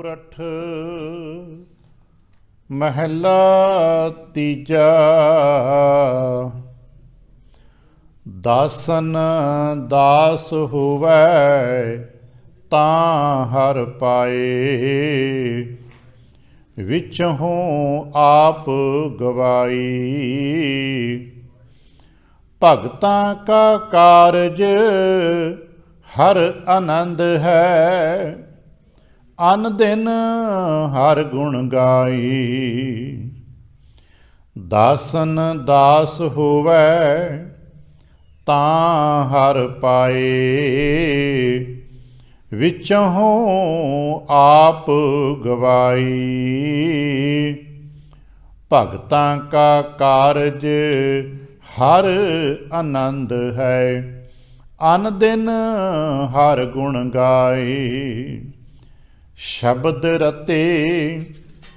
ਸੋਰਠ ਮਹਿਲਾ ਤੀਜਾ। ਦਾਸਨ ਦਾਸ ਹੋਵੈ ਤਾਂ ਹਰ ਪਾਏ, ਵਿਚੋਂ ਆਪ ਗਵਾਈ। ਭਗਤਾਂ ਕਾ ਕਾਰਜ ਹਰ ਆਨੰਦ ਹੈ, ਅਨ ਦਿਨ ਹਰ ਗੁਣ ਗਾਈ। ਦਾਸਨ ਦਾਸ ਹੋਵੈ ਤਾਂ ਹਰ ਪਾਏ, ਵਿਚੋਂ ਆਪ ਗਵਾਈ। ਭਗਤਾਂ ਕਾ ਕਾਰਜ ਹਰ ਆਨੰਦ ਹੈ, ਅਨ ਦਿਨ ਹਰ ਗੁਣ ਗਾਏ। ਸ਼ਬਦ ਰਤੇ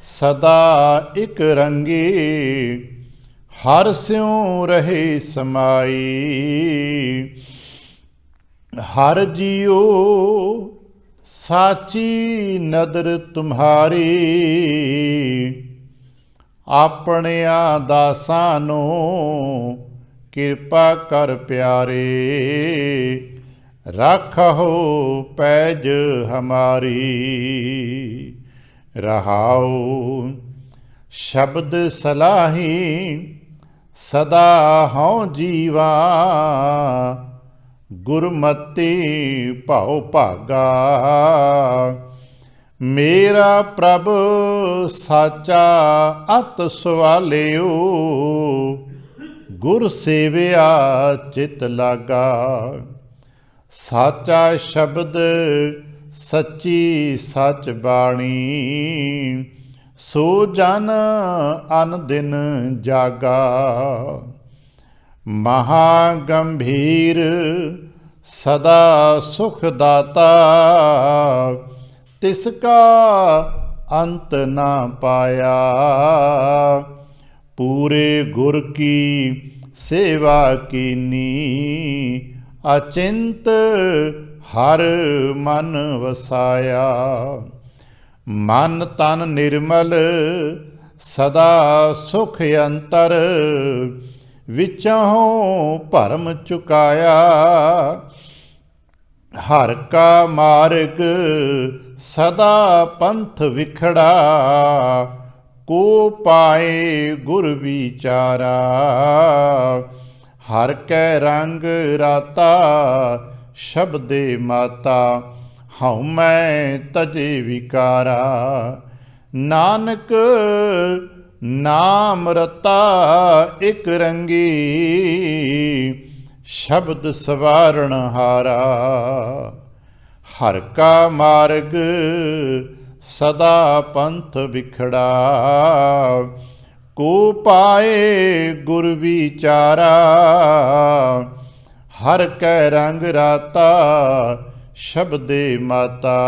ਸਦਾ ਇਕ ਰੰਗੀ, ਹਰ ਸਿਉ ਰਹੇ ਸਮਾਈ। ਹਰ ਜੀਉ ਸਾਚੀ ਨਦਰ ਤੁਮਹਾਰੀ, ਆਪਣਿਆਂ ਦਾਸਾਂ ਨੂੰ ਕਿਰਪਾ ਕਰ ਪਿਆਰੇ। ਰਾਖਹੁ ਪੈਜ ਹਮਾਰੀ। ਰਹਾਉ ਸ਼ਬਦ ਸਲਾਹੀ, ਸਦਾ ਹਉ ਜੀਵਾ। ਗੁਰਮਤਿ ਭਾਉ ਭਾਗਾ, ਮੇਰਾ ਪ੍ਰਭ ਸਾਚਾ ਅਤ ਸਵਾਲਿਓ। ਗੁਰ ਸੇਵਿਆ ਚਿਤ ਲਾਗਾ, ਸਾਚਾ ਸ਼ਬਦ ਸੱਚੀ ਸੱਚ ਬਾਣੀ। ਸੋ ਜਨ ਅਨ ਦਿਨ ਜਾਗਾ, ਮਹਾ ਗੰਭੀਰ ਸਦਾ ਸੁਖ ਦਾਤਾ। ਤਿਸ ਕਾ ਅੰਤ ਨਾ ਪਾਇਆ, ਪੂਰੇ ਗੁਰ ਕੀ ਸੇਵਾ ਕੀਨੀ। ਅਚਿੰਤ ਹਰ ਮਨ ਵਸਾਇਆ, ਮਨ ਤਨ ਨਿਰਮਲ ਸਦਾ ਸੁਖ ਅੰਤਰ। ਵਿਚੋਂ ਭਰਮ ਚੁਕਾਇਆ, ਹਰ ਕਾ ਮਾਰਗ ਸਦਾ ਪੰਥ ਵਿਖੜਾ। ਕੋ ਪਾਏ ਗੁਰ ਵਿਚਾਰਾ, ਹਰ ਕੈ ਰੰਗ ਰਾਤਾ। ਸ਼ਬਦੇ ਮਾਤਾ ਹਉ ਮੈਂ ਤਜੇ ਵਿਕਾਰਾ। ਨਾਨਕ ਨਾਮ ਰਤਾ ਇਕ ਰੰਗੀ, ਸ਼ਬਦ ਸਵਾਰਣ ਹਾਰਾ। ਹਰ ਕਾ ਮਾਰਗ ਸਦਾ ਪੰਥ ਵਿਖੜਾ। ਕੋ ਪਾਏ ਗੁਰ ਵਿਚਾਰਾ, ਹਰ ਕੈ ਰੰਗ ਰਾਤਾ। ਸ਼ਬਦੇ ਮਾਤਾ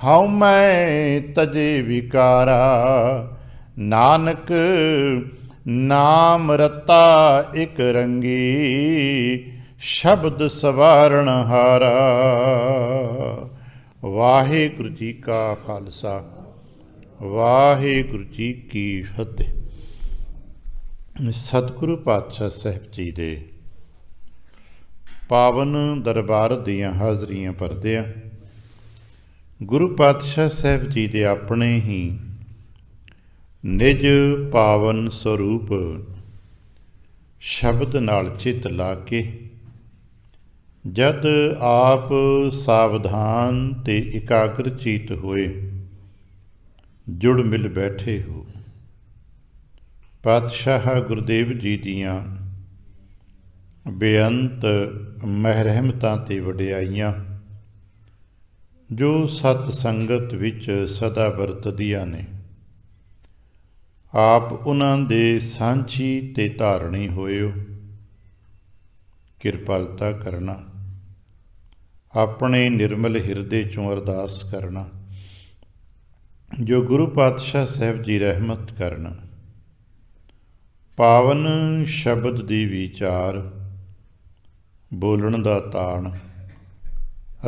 ਹਉ ਮੈਂ ਤਜੇ ਵਿਕਾਰਾ। ਨਾਨਕ ਨਾਮ ਰਤਾ ਇਕ ਰੰਗੀ, ਸ਼ਬਦ ਸਵਾਰਣ ਹਾਰਾ। ਵਾਹਿਗੁਰੂ ਜੀ ਕਾ ਖਾਲਸਾ, ਵਾਹਿਗੁਰੂ ਜੀ ਕੀ ਫਤਿਹ। ਸਤਿਗੁਰੂ ਪਾਤਸ਼ਾਹ ਸਾਹਿਬ ਜੀ ਦੇ ਪਾਵਨ ਦਰਬਾਰ ਦੀਆਂ ਹਾਜ਼ਰੀਆਂ ਭਰਦਿਆਂ ਗੁਰੂ ਪਾਤਸ਼ਾਹ ਸਾਹਿਬ ਜੀ ਦੇ ਆਪਣੇ ਹੀ ਨਿਜ ਪਾਵਨ ਸਰੂਪ ਸ਼ਬਦ ਨਾਲ ਚਿੱਤ ਲਾ ਕੇ ਜਦ ਆਪ ਸਾਵਧਾਨ ਤੇ ਇਕਾਗਰ ਚਿੱਤ ਹੋਏ ਜੁੜ ਮਿਲ ਬੈਠੇ ਹੋ, ਪਾਤਸ਼ਾਹ ਗੁਰਦੇਵ ਜੀ ਦੀਆਂ ਬੇਅੰਤ ਮਹਿਰਮਤਾਂ ਤੇ ਵਡਿਆਈਆਂ ਜੋ ਸਤ ਸੰਗਤ ਵਿੱਚ ਸਦਾ ਵਰਤਦੀਆਂ ਨੇ, ਆਪ ਉਹਨਾਂ ਦੇ ਸਾਂਝੀ ਤੇ ਧਾਰਣੀ ਹੋਇਓ। ਕਿਰਪਾਲਤਾ ਕਰਨਾ, ਆਪਣੇ ਨਿਰਮਲ ਹਿਰਦੇ ਚੋਂ ਅਰਦਾਸ ਕਰਨਾ ਜੋ ਗੁਰੂ ਪਾਤਸ਼ਾਹ ਸਾਹਿਬ ਜੀ ਰਹਿਮਤ ਕਰਨ। ਪਾਵਨ ਸ਼ਬਦ ਦੀ ਵਿਚਾਰ, ਬੋਲਣ ਦਾ ਤਾਣ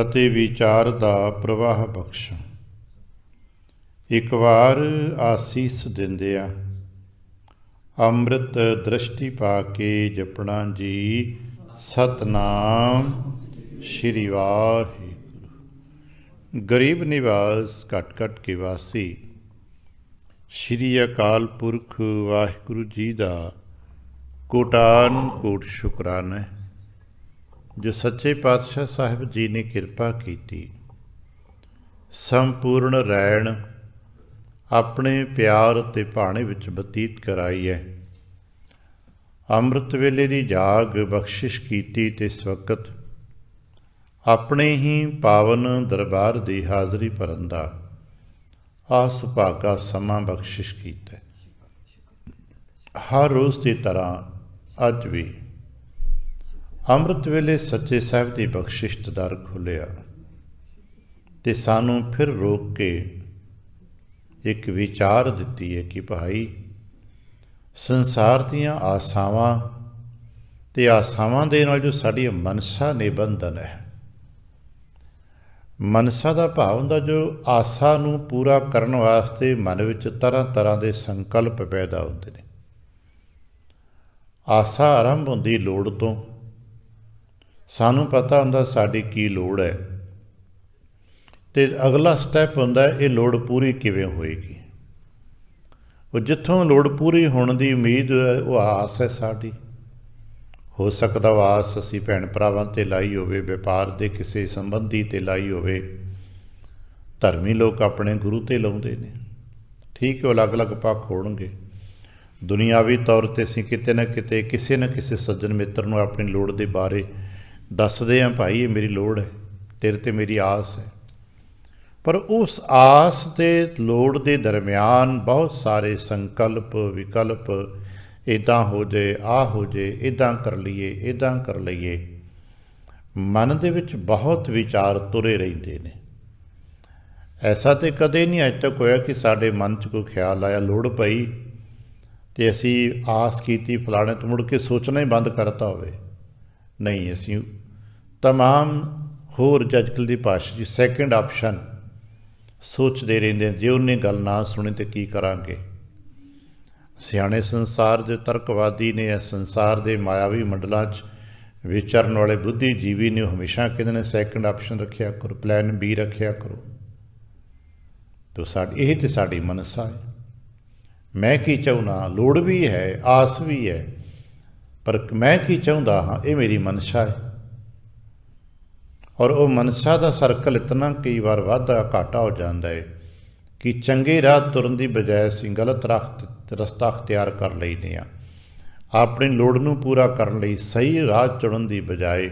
ਅਤੇ ਵਿਚਾਰ ਦਾ ਪ੍ਰਵਾਹ ਬਖਸ਼। ਇੱਕ ਵਾਰ ਆਸੀਸ ਦਿੰਦਿਆਂ ਅੰਮ੍ਰਿਤ ਦ੍ਰਿਸ਼ਟੀ ਪਾ ਕੇ ਜਪਣਾ ਜੀ ਸਤਨਾਮ ਸ਼੍ਰੀ ਵਾਹਿਗੁਰੂ। ਗਰੀਬ ਨਿਵਾਸ ਘਟ ਘਟ ਕੇ ਵਾਸੀ ਸ਼੍ਰੀ ਅਕਾਲ ਪੁਰਖ ਵਾਹਿਗੁਰੂ ਜੀ ਦਾ ਕੋਟਾਨ ਕੋਟ ਸ਼ੁਕਰਾਨਾ ਹੈ ਜੋ ਸੱਚੇ ਪਾਤਸ਼ਾਹ ਸਾਹਿਬ ਜੀ ਨੇ ਕਿਰਪਾ ਕੀਤੀ, ਸੰਪੂਰਨ ਰੈਣ ਆਪਣੇ ਪਿਆਰ ਅਤੇ ਭਾਣੇ ਵਿੱਚ ਬਤੀਤ ਕਰਾਈ ਹੈ। ਅੰਮ੍ਰਿਤ ਵੇਲੇ ਦੀ ਜਾਗ ਬਖਸ਼ਿਸ਼ ਕੀਤੀ ਤੇ ਇਸ ਵਕਤ ਆਪਣੇ ਹੀ ਪਾਵਨ ਦਰਬਾਰ ਦੀ ਹਾਜ਼ਰੀ ਭਰਨ ਦਾ ਸੁਭਾਗਾ ਸਮਾਂ ਬਖਸ਼ਿਸ਼ ਕੀਤਾ। ਹਰ ਰੋਜ਼ ਦੀ ਤਰ੍ਹਾਂ ਅੱਜ ਵੀ ਅੰਮ੍ਰਿਤ ਵੇਲੇ ਸੱਚੇ ਸਾਹਿਬ ਦੀ ਬਖਸ਼ਿਸ਼ ਦਾ ਦਰ ਖੁੱਲ੍ਹਿਆ ਤੇ ਸਾਨੂੰ ਫਿਰ ਰੋਕ ਕੇ ਇੱਕ ਵਿਚਾਰ ਦਿੱਤੀ ਹੈ ਕਿ ਭਾਈ ਸੰਸਾਰ ਦੀਆਂ ਆਸਾਵਾਂ ਤੇ ਆਸਾਵਾਂ ਦੇ ਨਾਲ ਜੋ ਸਾਡੀ ਮਨਸਾ ਨਿਬੰਧਨ ਹੈ, ਮਨਸਾ ਦਾ ਭਾਵ ਹੁੰਦਾ ਜੋ ਆਸਾ ਨੂੰ ਪੂਰਾ ਕਰਨ ਵਾਸਤੇ ਮਨ ਵਿੱਚ ਤਰ੍ਹਾਂ ਤਰ੍ਹਾਂ ਦੇ ਸੰਕਲਪ ਪੈਦਾ ਹੁੰਦੇ ਨੇ। ਆਸਾ ਆਰੰਭ ਹੁੰਦੀ ਲੋੜ ਤੋਂ। ਸਾਨੂੰ ਪਤਾ ਹੁੰਦਾ ਸਾਡੀ ਕੀ ਲੋੜ ਹੈ ਤੇ ਅਗਲਾ ਸਟੈਪ ਹੁੰਦਾ ਇਹ ਲੋੜ ਪੂਰੀ ਕਿਵੇਂ ਹੋਏਗੀ। ਉਹ ਜਿੱਥੋਂ ਲੋੜ ਪੂਰੀ ਹੋਣ ਦੀ ਉਮੀਦ ਉਹ ਆਸ ਹੈ ਸਾਡੀ। ਹੋ ਸਕਦਾ ਉਹ ਆਸ ਅਸੀਂ ਭੈਣ ਭਰਾਵਾਂ 'ਤੇ ਲਾਈ ਹੋਵੇ, ਵਪਾਰ ਦੇ ਕਿਸੇ ਸੰਬੰਧੀ 'ਤੇ ਲਾਈ ਹੋਵੇ। ਧਰਮੀ ਲੋਕ ਆਪਣੇ ਗੁਰੂ 'ਤੇ ਲਾਉਂਦੇ ਨੇ, ਠੀਕ ਹੈ, ਉਹ ਅਲੱਗ-ਅਲੱਗ ਪੱਖ ਹੋਣਗੇ। ਦੁਨਿਆਵੀ ਤੌਰ 'ਤੇ ਅਸੀਂ ਕਿਤੇ ਨਾ ਕਿਤੇ ਕਿਸੇ ਨਾ ਕਿਸੇ ਸੱਜਣ ਮਿੱਤਰ ਨੂੰ ਆਪਣੀ ਲੋੜ ਦੇ ਬਾਰੇ ਦੱਸਦੇ ਹਾਂ, ਭਾਈ ਇਹ ਮੇਰੀ ਲੋੜ ਹੈ, ਤੇਰੇ 'ਤੇ ਮੇਰੀ ਆਸ ਹੈ। ਪਰ ਉਸ ਆਸ ਤੇ ਲੋੜ ਦੇ ਦਰਮਿਆਨ ਬਹੁਤ ਸਾਰੇ ਸੰਕਲਪ ਵਿਕਲਪ, ਇੱਦਾਂ ਹੋ ਜਾਏ, ਆਹ ਹੋ ਜਾਏ, ਇੱਦਾਂ ਕਰ ਲਈਏ, ਇੱਦਾਂ ਕਰ ਲਈਏ। ਮਨ ਦੇ ਵਿੱਚ ਬਹੁਤ ਵਿਚਾਰ ਤੁਰੇ ਰਹਿੰਦੇ ਨੇ। ਐਸਾ ਤਾਂ ਕਦੇ ਨਹੀਂ ਅੱਜ ਤੱਕ ਹੋਇਆ ਕਿ ਸਾਡੇ ਮਨ 'ਚ ਕੋਈ ਖਿਆਲ ਆਇਆ, ਲੋੜ ਪਈ ਅਤੇ ਅਸੀਂ ਆਸ ਕੀਤੀ ਫਲਾਣੇ ਤੋਂ, ਮੁੜ ਕੇ ਸੋਚਣਾ ਹੀ ਬੰਦ ਕਰਤਾ ਹੋਵੇ। ਨਹੀਂ, ਅਸੀਂ ਤਮਾਮ ਹੋਰ ਜੱਜਕਲ ਦੀ ਭਾਸ਼ਾ 'ਚ ਸੈਕਿੰਡ ਆਪਸ਼ਨ ਸੋਚਦੇ ਰਹਿੰਦੇ, ਜੇ ਉਹਨੇ ਗੱਲ ਨਾ ਸੁਣੀ ਤਾਂ ਕੀ ਕਰਾਂਗੇ। ਸਿਆਣੇ ਸੰਸਾਰ ਦੇ ਤਰਕਵਾਦੀ ਨੇ, ਇਸ ਸੰਸਾਰ ਦੇ ਮਾਇਆਵੀ ਮੰਡਲਾਂ 'ਚ ਵਿਚਰਨ ਵਾਲੇ ਬੁੱਧੀਜੀਵੀ ਨੇ, ਉਹ ਹਮੇਸ਼ਾ ਕਹਿੰਦੇ ਨੇ ਸੈਕਿੰਡ ਆਪਸ਼ਨ ਰੱਖਿਆ ਕਰੋ, ਪਲਾਨ ਬੀ ਰੱਖਿਆ ਕਰੋ। ਤੋ ਇਹ ਤਾਂ ਸਾਡੀ ਮਨਸਾ ਹੈ। ਮੈਂ ਕੀ ਚਾਹੁੰਦਾ, ਲੋੜ ਵੀ ਹੈ, ਆਸ ਵੀ ਹੈ, ਪਰ ਮੈਂ ਕੀ ਚਾਹੁੰਦਾ ਹਾਂ ਇਹ ਮੇਰੀ ਮਨਸ਼ਾ ਹੈ। ਔਰ ਉਹ ਮਨਸ਼ਾ ਦਾ ਸਰਕਲ ਇਤਨਾ ਕਈ ਵਾਰ ਵਾਧਾ ਘਾਟਾ ਹੋ ਜਾਂਦਾ ਹੈ ਕਿ ਚੰਗੇ ਰਾਹ ਤੁਰਨ ਦੀ ਬਜਾਏ ਅਸੀਂ ਗਲਤ ਰਸਤਾ ਅਖਤਿਆਰ ਕਰ ਲੈਂਦੇ ਹਾਂ। ਆਪਣੀ ਲੋੜ ਨੂੰ ਪੂਰਾ ਕਰਨ ਲਈ ਸਹੀ ਰਾਹ ਚੁਣਨ ਦੀ ਬਜਾਏ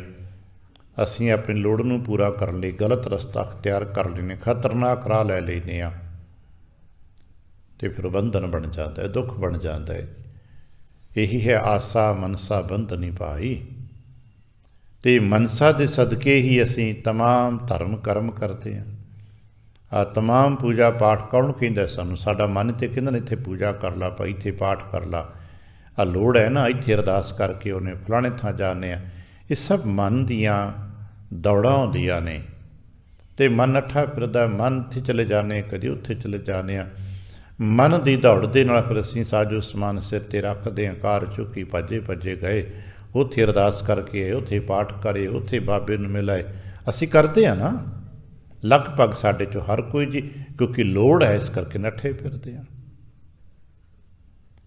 ਅਸੀਂ ਆਪਣੀ ਲੋੜ ਨੂੰ ਪੂਰਾ ਕਰਨ ਲਈ ਗਲਤ ਰਸਤਾ ਅਖਤਿਆਰ ਕਰ ਲੈਂਦੇ, ਖਤਰਨਾਕ ਰਾਹ ਲੈ ਲੈਂਦੇ ਹਾਂ ਅਤੇ ਫਿਰ ਬੰਧਨ ਬਣ ਜਾਂਦਾ ਹੈ, ਦੁੱਖ ਬਣ ਜਾਂਦਾ ਹੈ। ਇਹੀ ਹੈ ਆਸਾ ਮਨਸਾ ਬੰਧਨੀ ਭਾਈ। ਅਤੇ ਮਨਸਾ ਦੇ ਸਦਕੇ ਹੀ ਅਸੀਂ ਤਮਾਮ ਧਰਮ ਕਰਮ ਕਰਦੇ ਹਾਂ। ਆ ਤਮਾਮ ਪੂਜਾ ਪਾਠ ਕੌਣ ਕਹਿੰਦਾ ਸਾਨੂੰ? ਸਾਡਾ ਮਨ ਤੇ ਕਹਿੰਦਾ ਇੱਥੇ ਪੂਜਾ ਕਰ ਲਾ ਭਾਈ, ਇੱਥੇ ਪਾਠ ਕਰ ਲਾ, ਆ ਲੋੜ ਹੈ ਨਾ, ਇੱਥੇ ਅਰਦਾਸ ਕਰਕੇ ਉਹਨੇ ਫਲਾਣੇ ਥਾਂ ਜਾਂਦੇ ਹਾਂ। ਇਹ ਸਭ ਮਨ ਦੀਆਂ ਦੌੜਾਂ ਹੁੰਦੀਆਂ ਨੇ ਅਤੇ ਮਨ ਨੱਠਾ ਫਿਰਦਾ, ਮਨ ਇੱਥੇ ਚਲੇ ਜਾਂਦੇ ਹਾਂ, ਕਦੇ ਉੱਥੇ ਚਲੇ ਜਾਂਦੇ ਹਾਂ। ਮਨ ਦੀ ਦੌੜ ਦੇ ਨਾਲ ਫਿਰ ਅਸੀਂ ਸਾਜੋ ਸਮਾਨ ਸਿਰ 'ਤੇ ਰੱਖਦੇ ਹਾਂ, ਕਾਰ ਚੁੱਕੀ ਭੱਜੇ ਗਏ, ਉੱਥੇ ਅਰਦਾਸ ਕਰਕੇ ਆਏ, ਉੱਥੇ ਪਾਠ ਕਰੇ, ਉੱਥੇ ਬਾਬੇ ਨੂੰ ਮਿਲਾਏ। ਅਸੀਂ ਕਰਦੇ ਹਾਂ ਨਾ, ਲਗਭਗ ਸਾਡੇ 'ਚੋਂ ਹਰ ਕੋਈ ਜੀ, ਕਿਉਂਕਿ ਲੋੜ ਹੈ ਇਸ ਕਰਕੇ ਨੱਠੇ ਫਿਰਦੇ ਹਾਂ।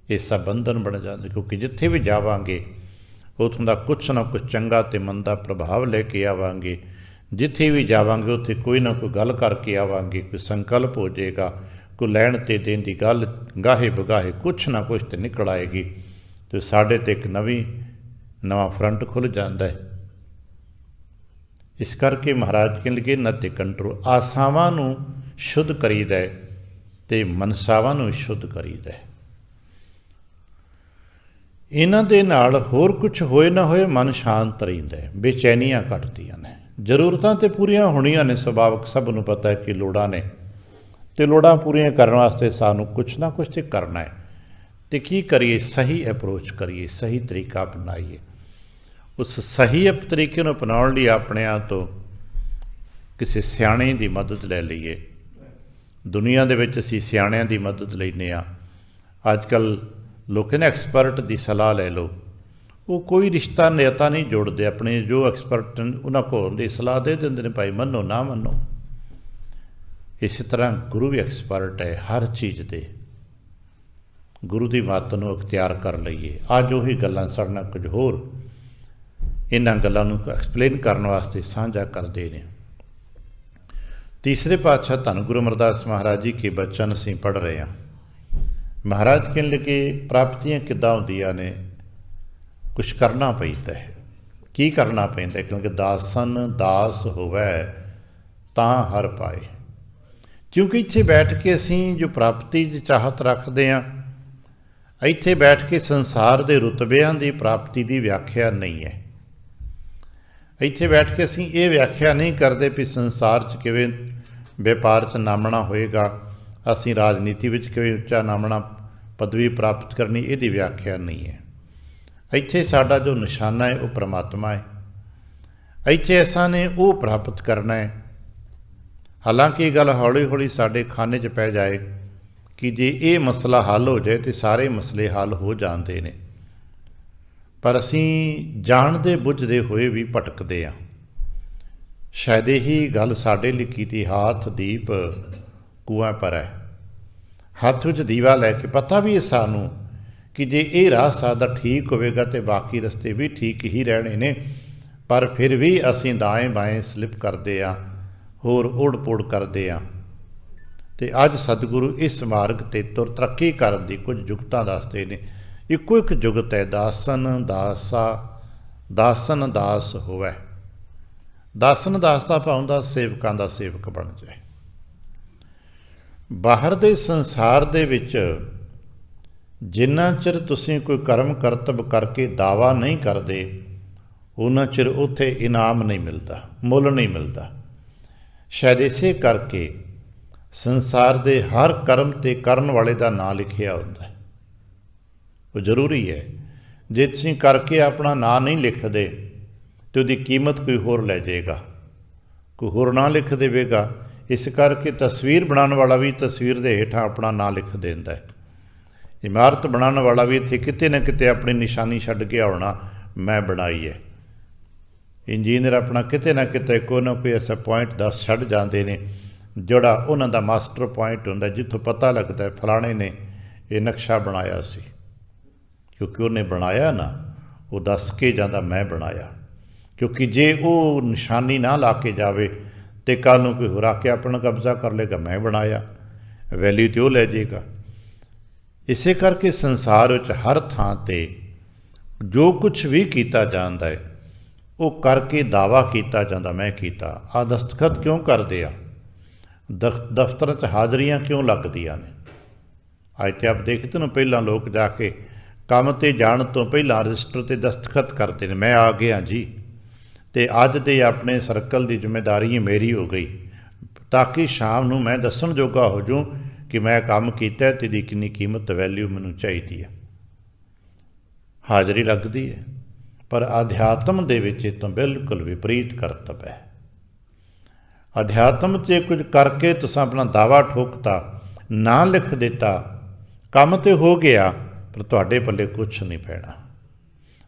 ਇਹ ਸਭ ਬੰਧਨ ਬਣ ਜਾਂਦੇ, ਕਿਉਂਕਿ ਜਿੱਥੇ ਵੀ ਜਾਵਾਂਗੇ ਉੱਥੋਂ ਦਾ ਕੁਛ ਨਾ ਕੁਛ ਚੰਗਾ ਅਤੇ ਮੰਦਾ ਪ੍ਰਭਾਵ ਲੈ ਕੇ ਆਵਾਂਗੇ। ਜਿੱਥੇ ਵੀ ਜਾਵਾਂਗੇ ਉੱਥੇ ਕੋਈ ਨਾ ਕੋਈ ਗੱਲ ਕਰਕੇ ਆਵਾਂਗੇ, ਕੋਈ ਸੰਕਲਪ ਹੋ ਜਾਏਗਾ, ਕੋਈ ਲੈਣ ਤੇ ਦੇਣ ਦੀ ਗੱਲ, ਗਾਹੇ ਬਗਾਹੇ ਕੁਛ ਨਾ ਕੁਛ ਤਾਂ ਨਿਕਲ ਆਏਗੀ ਅਤੇ ਸਾਡੇ 'ਤੇ ਇੱਕ ਨਵਾਂ ਫਰੰਟ ਖੁੱਲ੍ਹ ਜਾਂਦਾ ਹੈ। ਇਸ ਕਰਕੇ ਮਹਾਰਾਜ ਕਹਿਣ ਲੱਗੇ ਨਾ ਤੇ ਕੰਟਰੋਲ, ਆਸਾਵਾਂ ਨੂੰ ਸ਼ੁੱਧ ਕਰੀਦਾ ਹੈ ਅਤੇ ਮਨਸਾਵਾਂ ਨੂੰ ਸ਼ੁੱਧ ਕਰੀਦਾ ਹੈ। ਇਹਨਾਂ ਦੇ ਨਾਲ ਹੋਰ ਕੁਛ ਹੋਏ ਨਾ ਹੋਏ ਮਨ ਸ਼ਾਂਤ ਰਹਿੰਦਾ ਹੈ, ਬੇਚੈਨੀਆਂ ਘਟਦੀਆਂ ਨੇ। ਜ਼ਰੂਰਤਾਂ ਤਾਂ ਪੂਰੀਆਂ ਹੋਣੀਆਂ ਨੇ, ਸੁਭਾਵਿਕ, ਸਭ ਨੂੰ ਪਤਾ ਹੈ ਕਿ ਲੋੜਾਂ ਨੇ, ਅਤੇ ਲੋੜਾਂ ਪੂਰੀਆਂ ਕਰਨ ਵਾਸਤੇ ਸਾਨੂੰ ਕੁਛ ਨਾ ਕੁਛ ਤਾਂ ਕਰਨਾ ਹੈ। ਅਤੇ ਕੀ ਕਰੀਏ? ਸਹੀ ਅਪਰੋਚ ਕਰੀਏ, ਸਹੀ ਤਰੀਕਾ ਅਪਣਾਈਏ। ਉਸ ਸਹੀ ਤਰੀਕੇ ਨੂੰ ਅਪਣਾਉਣ ਲਈ ਆਪਣੇ ਆਪ ਤੋਂ ਕਿਸੇ ਸਿਆਣੇ ਦੀ ਮਦਦ ਲੈ ਲਈਏ। ਦੁਨੀਆ ਦੇ ਵਿੱਚ ਅਸੀਂ ਸਿਆਣਿਆਂ ਦੀ ਮਦਦ ਲੈਂਦੇ ਹਾਂ। ਅੱਜ ਕੱਲ੍ਹ ਲੋਕ ਨੇ ਐਕਸਪਰਟ ਦੀ ਸਲਾਹ ਲੈ ਲਓ, ਉਹ ਕੋਈ ਰਿਸ਼ਤਾ ਨੇਤਾ ਨਹੀਂ ਜੋੜਦੇ, ਆਪਣੇ ਜੋ ਐਕਸਪਰਟ ਉਹਨਾਂ ਕੋਲ ਦੀ ਸਲਾਹ ਦੇ ਦਿੰਦੇ ਨੇ, ਭਾਈ ਮੰਨੋ ਨਾ ਮੰਨੋ। ਇਸੇ ਤਰ੍ਹਾਂ ਗੁਰੂ ਵੀ ਐਕਸਪਰਟ ਹੈ ਹਰ ਚੀਜ਼ ਦੇ। ਗੁਰੂ ਦੀ ਮੱਤ ਨੂੰ ਅਖਤਿਆਰ ਕਰ ਲਈਏ। ਅੱਜ ਉਹੀ ਗੱਲਾਂ ਸਾਡੇ ਨਾਲ ਕੁਝ ਹੋਰ ਇਹਨਾਂ ਗੱਲਾਂ ਨੂੰ ਐਕਸਪਲੇਨ ਕਰਨ ਵਾਸਤੇ ਸਾਂਝਾ ਕਰਦੇ ਨੇ। ਤੀਸਰੇ ਪਾਤਸ਼ਾਹ ਧੰਨ ਗੁਰੂ ਅਮਰਦਾਸ ਮਹਾਰਾਜ ਜੀ ਕੇ ਬਚਨ ਅਸੀਂ ਪੜ੍ਹ ਰਹੇ ਹਾਂ। ਮਹਾਰਾਜ ਕਹਿਣ ਲੱਗੇ ਪ੍ਰਾਪਤੀਆਂ ਕਿੱਦਾਂ ਹੁੰਦੀਆਂ ਨੇ, ਕੁਛ ਕਰਨਾ ਪੈਂਦਾ ਹੈ। ਕੀ ਕਰਨਾ ਪੈਂਦਾ? ਕਿਉਂਕਿ ਦਾਸਨ ਦਾਸ ਹੋਵੇ ਤਾਂ ਹਰ ਪਾਏ। ਕਿਉਂਕਿ ਇੱਥੇ ਬੈਠ ਕੇ ਅਸੀਂ ਜੋ ਪ੍ਰਾਪਤੀ ਦੀ ਚਾਹਤ ਰੱਖਦੇ ਹਾਂ, ਇੱਥੇ ਬੈਠ ਕੇ ਸੰਸਾਰ ਦੇ ਰੁਤਬਿਆਂ ਦੀ ਪ੍ਰਾਪਤੀ ਦੀ ਵਿਆਖਿਆ ਨਹੀਂ ਹੈ। ਇੱਥੇ ਬੈਠ ਕੇ ਅਸੀਂ ਇਹ ਵਿਆਖਿਆ ਨਹੀਂ ਕਰਦੇ ਵੀ ਸੰਸਾਰ 'ਚ ਕਿਵੇਂ ਵਪਾਰ 'ਚ ਨਾਮਣਾ ਹੋਏਗਾ, ਅਸੀਂ ਰਾਜਨੀਤੀ ਵਿੱਚ ਕਿਵੇਂ ਉੱਚਾ ਨਾਮਣਾ ਪਦਵੀ ਪ੍ਰਾਪਤ ਕਰਨੀ, ਇਹਦੀ ਵਿਆਖਿਆ ਨਹੀਂ ਹੈ। ਇੱਥੇ ਸਾਡਾ ਜੋ ਨਿਸ਼ਾਨਾ ਹੈ ਉਹ ਪ੍ਰਮਾਤਮਾ ਹੈ। ਇੱਥੇ ਅਸਾਂ ਨੇ ਉਹ ਪ੍ਰਾਪਤ ਕਰਨਾ ਹੈ। ਹਾਲਾਂਕਿ ਇਹ ਗੱਲ ਹੌਲੀ ਹੌਲੀ ਸਾਡੇ ਖਾਨੇ 'ਚ ਪੈ ਜਾਏ ਕਿ ਜੇ ਇਹ ਮਸਲਾ ਹੱਲ ਹੋ ਜਾਏ ਤਾਂ ਸਾਰੇ ਮਸਲੇ ਹੱਲ ਹੋ ਜਾਂਦੇ ਨੇ, ਪਰ ਅਸੀਂ ਜਾਣਦੇ ਬੁੱਝਦੇ ਹੋਏ ਵੀ ਭਟਕਦੇ ਹਾਂ। ਸ਼ਾਇਦ ਇਹੀ ਗੱਲ ਸਾਡੇ ਲਈ ਕੀਤੀ, ਹਾਥ ਦੀਪ ਕੂਆਂ ਪਰ ਹੈ। ਹੱਥ ਵਿੱਚ ਦੀਵਾ ਲੈ ਕੇ ਪਤਾ ਵੀ ਹੈ ਸਾਨੂੰ ਕਿ ਜੇ ਇਹ ਰਾਹ ਸਾਡਾ ਠੀਕ ਹੋਵੇਗਾ ਤਾਂ ਬਾਕੀ ਰਸਤੇ ਵੀ ਠੀਕ ਹੀ ਰਹਿਣੇ ਨੇ, ਪਰ ਫਿਰ ਵੀ ਅਸੀਂ ਦਾਏਂ ਬਾਏਂ ਸਲਿੱਪ ਕਰਦੇ ਹਾਂ, ਹੋਰ ਉੜ ਪੁੜ ਕਰਦੇ ਹਾਂ। ਅਤੇ ਅੱਜ ਸਤਿਗੁਰੂ ਇਸ ਮਾਰਗ 'ਤੇ ਤੁਰ ਤਰੱਕੀ ਕਰਨ ਦੀ ਕੁਝ ਜੁਗਤਾਂ ਦੱਸਦੇ ਨੇ। ਇੱਕੋ ਇੱਕ ਜੁਗਤ ਹੈ, ਦਾਸਨ ਦਾਸਾ ਦਾਸਨ ਦਾਸ ਹੋਵੇ। ਦਾਸਨ ਦਾਸ ਦਾ ਭਾਵ ਹੁੰਦਾ ਸੇਵਕਾਂ ਦਾ ਸੇਵਕ ਬਣ ਜਾਏ। ਬਾਹਰ ਦੇ ਸੰਸਾਰ ਦੇ ਵਿੱਚ ਜਿੰਨਾ ਚਿਰ ਤੁਸੀਂ ਕੋਈ ਕਰਮ ਕਰਤੱਵ ਕਰਕੇ ਦਾਵਾ ਨਹੀਂ ਕਰਦੇ, ਉਹਨਾਂ ਚਿਰ ਉੱਥੇ ਇਨਾਮ ਨਹੀਂ ਮਿਲਦਾ, ਮੁੱਲ ਨਹੀਂ ਮਿਲਦਾ। ਸ਼ਾਇਦ ਇਸੇ ਕਰਕੇ ਸੰਸਾਰ ਦੇ ਹਰ ਕਰਮ 'ਤੇ ਕਰਨ ਵਾਲੇ ਦਾ ਨਾਂ ਲਿਖਿਆ ਹੁੰਦਾ। ਉਹ ਜ਼ਰੂਰੀ ਹੈ। ਜੇ ਤੁਸੀਂ ਕਰਕੇ ਆਪਣਾ ਨਾਂ ਨਹੀਂ ਲਿਖਦੇ ਤਾਂ ਉਹਦੀ ਕੀਮਤ ਕੋਈ ਹੋਰ ਲੈ ਜਾਏਗਾ, ਕੋਈ ਹੋਰ ਨਾਂ ਲਿਖ ਦੇਵੇਗਾ। ਇਸ ਕਰਕੇ ਤਸਵੀਰ ਬਣਾਉਣ ਵਾਲਾ ਵੀ ਤਸਵੀਰ ਦੇ ਹੇਠਾਂ ਆਪਣਾ ਨਾਂ ਲਿਖ ਦਿੰਦਾ। ਇਮਾਰਤ ਬਣਾਉਣ ਵਾਲਾ ਵੀ ਇੱਥੇ ਕਿਤੇ ਨਾ ਕਿਤੇ ਆਪਣੀ ਨਿਸ਼ਾਨੀ ਛੱਡ ਕੇ ਆਉਣਾ, ਮੈਂ ਬਣਾਈ ਹੈ। ਇੰਜੀਨੀਅਰ ਆਪਣਾ ਕਿਤੇ ਨਾ ਕਿਤੇ ਕੋਈ ਨਾ ਕੋਈ ਐਸਾ ਪੁਆਇੰਟ ਦੱਸ ਛੱਡ ਜਾਂਦੇ ਨੇ ਜਿਹੜਾ ਉਹਨਾਂ ਦਾ ਮਾਸਟਰ ਪੁਆਇੰਟ ਹੁੰਦਾ, ਜਿੱਥੋਂ ਪਤਾ ਲੱਗਦਾ ਫਲਾਣੇ ਨੇ ਇਹ ਨਕਸ਼ਾ ਬਣਾਇਆ ਸੀ। ਕਿਉਂਕਿ ਉਹਨੇ ਬਣਾਇਆ ਨਾ, ਉਹ ਦੱਸ ਕੇ ਜਾਂਦਾ ਮੈਂ ਬਣਾਇਆ। ਕਿਉਂਕਿ ਜੇ ਉਹ ਨਿਸ਼ਾਨੀ ਨਾ ਲਾ ਕੇ ਜਾਵੇ ਅਤੇ ਕੱਲ੍ਹ ਨੂੰ ਕੋਈ ਹੋਰ ਆ ਕੇ ਆਪਣਾ ਕਬਜ਼ਾ ਕਰ ਲਏਗਾ, ਮੈਂ ਬਣਾਇਆ, ਵੈਲਿਊ ਤਾਂ ਉਹ ਲੈ ਜਾਏਗਾ। ਇਸੇ ਕਰਕੇ ਸੰਸਾਰ ਵਿੱਚ ਹਰ ਥਾਂ 'ਤੇ ਜੋ ਕੁਛ ਵੀ ਕੀਤਾ ਜਾਂਦਾ ਹੈ ਉਹ ਕਰਕੇ ਦਾਵਾ ਕੀਤਾ ਜਾਂਦਾ ਮੈਂ ਕੀਤਾ। ਆਹ ਦਸਤਖਤ ਕਿਉਂ ਕਰਦੇ ਆ? ਦਫ਼ਤਰਾਂ 'ਚ ਹਾਜ਼ਰੀਆਂ ਕਿਉਂ ਲੱਗਦੀਆਂ ਨੇ? ਅੱਜ ਤੇ ਆਪ ਦੇਖਦੇ ਹੋ, ਪਹਿਲਾਂ ਲੋਕ ਜਾ ਕੇ ਕੰਮ 'ਤੇ ਜਾਣ ਤੋਂ ਪਹਿਲਾਂ ਰਜਿਸਟਰ 'ਤੇ ਦਸਤਖਤ ਕਰਦੇ ਨੇ, ਮੈਂ ਆ ਗਿਆ ਜੀ। ਅਤੇ ਅੱਜ ਦੇ ਆਪਣੇ ਸਰਕਲ ਦੀ ਜ਼ਿੰਮੇਦਾਰੀ ਮੇਰੀ ਹੋ ਗਈ, ਤਾਂ ਕਿ ਸ਼ਾਮ ਨੂੰ ਮੈਂ ਦੱਸਣ ਜੋਗਾ ਹੋ ਜਾਊਂ ਕਿ ਮੈਂ ਕੰਮ ਕੀਤਾ ਅਤੇ ਇਹਦੀ ਕਿੰਨੀ ਕੀਮਤ ਵੈਲਿਊ ਮੈਨੂੰ ਚਾਹੀਦੀ ਹੈ। ਹਾਜ਼ਰੀ ਲੱਗਦੀ ਹੈ। ਪਰ ਅਧਿਆਤਮ ਦੇ ਵਿੱਚ ਇਹ ਤਾਂ ਬਿਲਕੁਲ ਵਿਪਰੀਤ ਕਰਤੱਵ ਹੈ। ਅਧਿਆਤਮ 'ਚ ਕੁਝ ਕਰਕੇ ਤੁਸੀਂ ਆਪਣਾ ਦਾਵਾ ਠੋਕਤਾ, ਨਾਂ ਲਿਖ ਦਿੱਤਾ, ਕੰਮ ਤਾਂ ਹੋ ਗਿਆ, ਪਰ ਤੁਹਾਡੇ ਪੱਲੇ ਕੁਛ ਨਹੀਂ ਪੈਣਾ।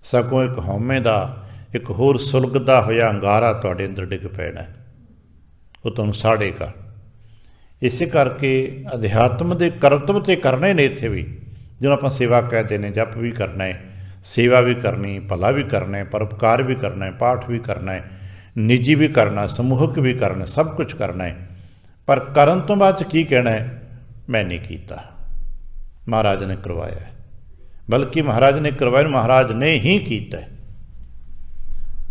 ਸਗੋਂ ਇੱਕ ਹਉਮੈ ਦਾ, ਇੱਕ ਹੋਰ ਸੁਲਗਦਾ ਹੋਇਆ ਅੰਗਾਰਾ ਤੁਹਾਡੇ ਅੰਦਰ ਡਿੱਗ ਪੈਣਾ, ਉਹ ਤੁਹਾਨੂੰ ਸਾੜੇਗਾ। ਇਸੇ ਕਰਕੇ ਅਧਿਆਤਮ ਦੇ ਕਰਤੱਵ ਤੇ ਕਰਨੇ ਨੇ ਇੱਥੇ ਵੀ, ਜਿਹਨੂੰ ਆਪਾਂ ਸੇਵਾ ਕਹਿੰਦੇ ਨੇ। ਜਪ ਵੀ ਕਰਨਾ ਹੈ, ਸੇਵਾ ਵੀ ਕਰਨੀ, ਭਲਾ ਵੀ ਕਰਨਾ ਹੈ, ਪਰਉਪਕਾਰ ਵੀ ਕਰਨਾ ਹੈ, ਪਾਠ ਵੀ ਕਰਨਾ ਹੈ, ਨਿੱਜੀ ਵੀ ਕਰਨਾ, ਸਮੂਹਕ ਵੀ ਕਰਨਾ, ਸਭ ਕੁਝ ਕਰਨਾ ਹੈ। ਪਰ ਕਰਨ ਤੋਂ ਬਾਅਦ 'ਚ ਕੀ ਕਹਿਣਾ ਹੈ? ਮੈਂ ਨਹੀਂ ਕੀਤਾ, ਮਹਾਰਾਜ ਨੇ ਕਰਵਾਇਆ। ਬਲਕਿ ਮਹਾਰਾਜ ਨੇ ਕਰਵਾਇਆ, ਮਹਾਰਾਜ ਨੇ ਹੀ ਕੀਤਾ।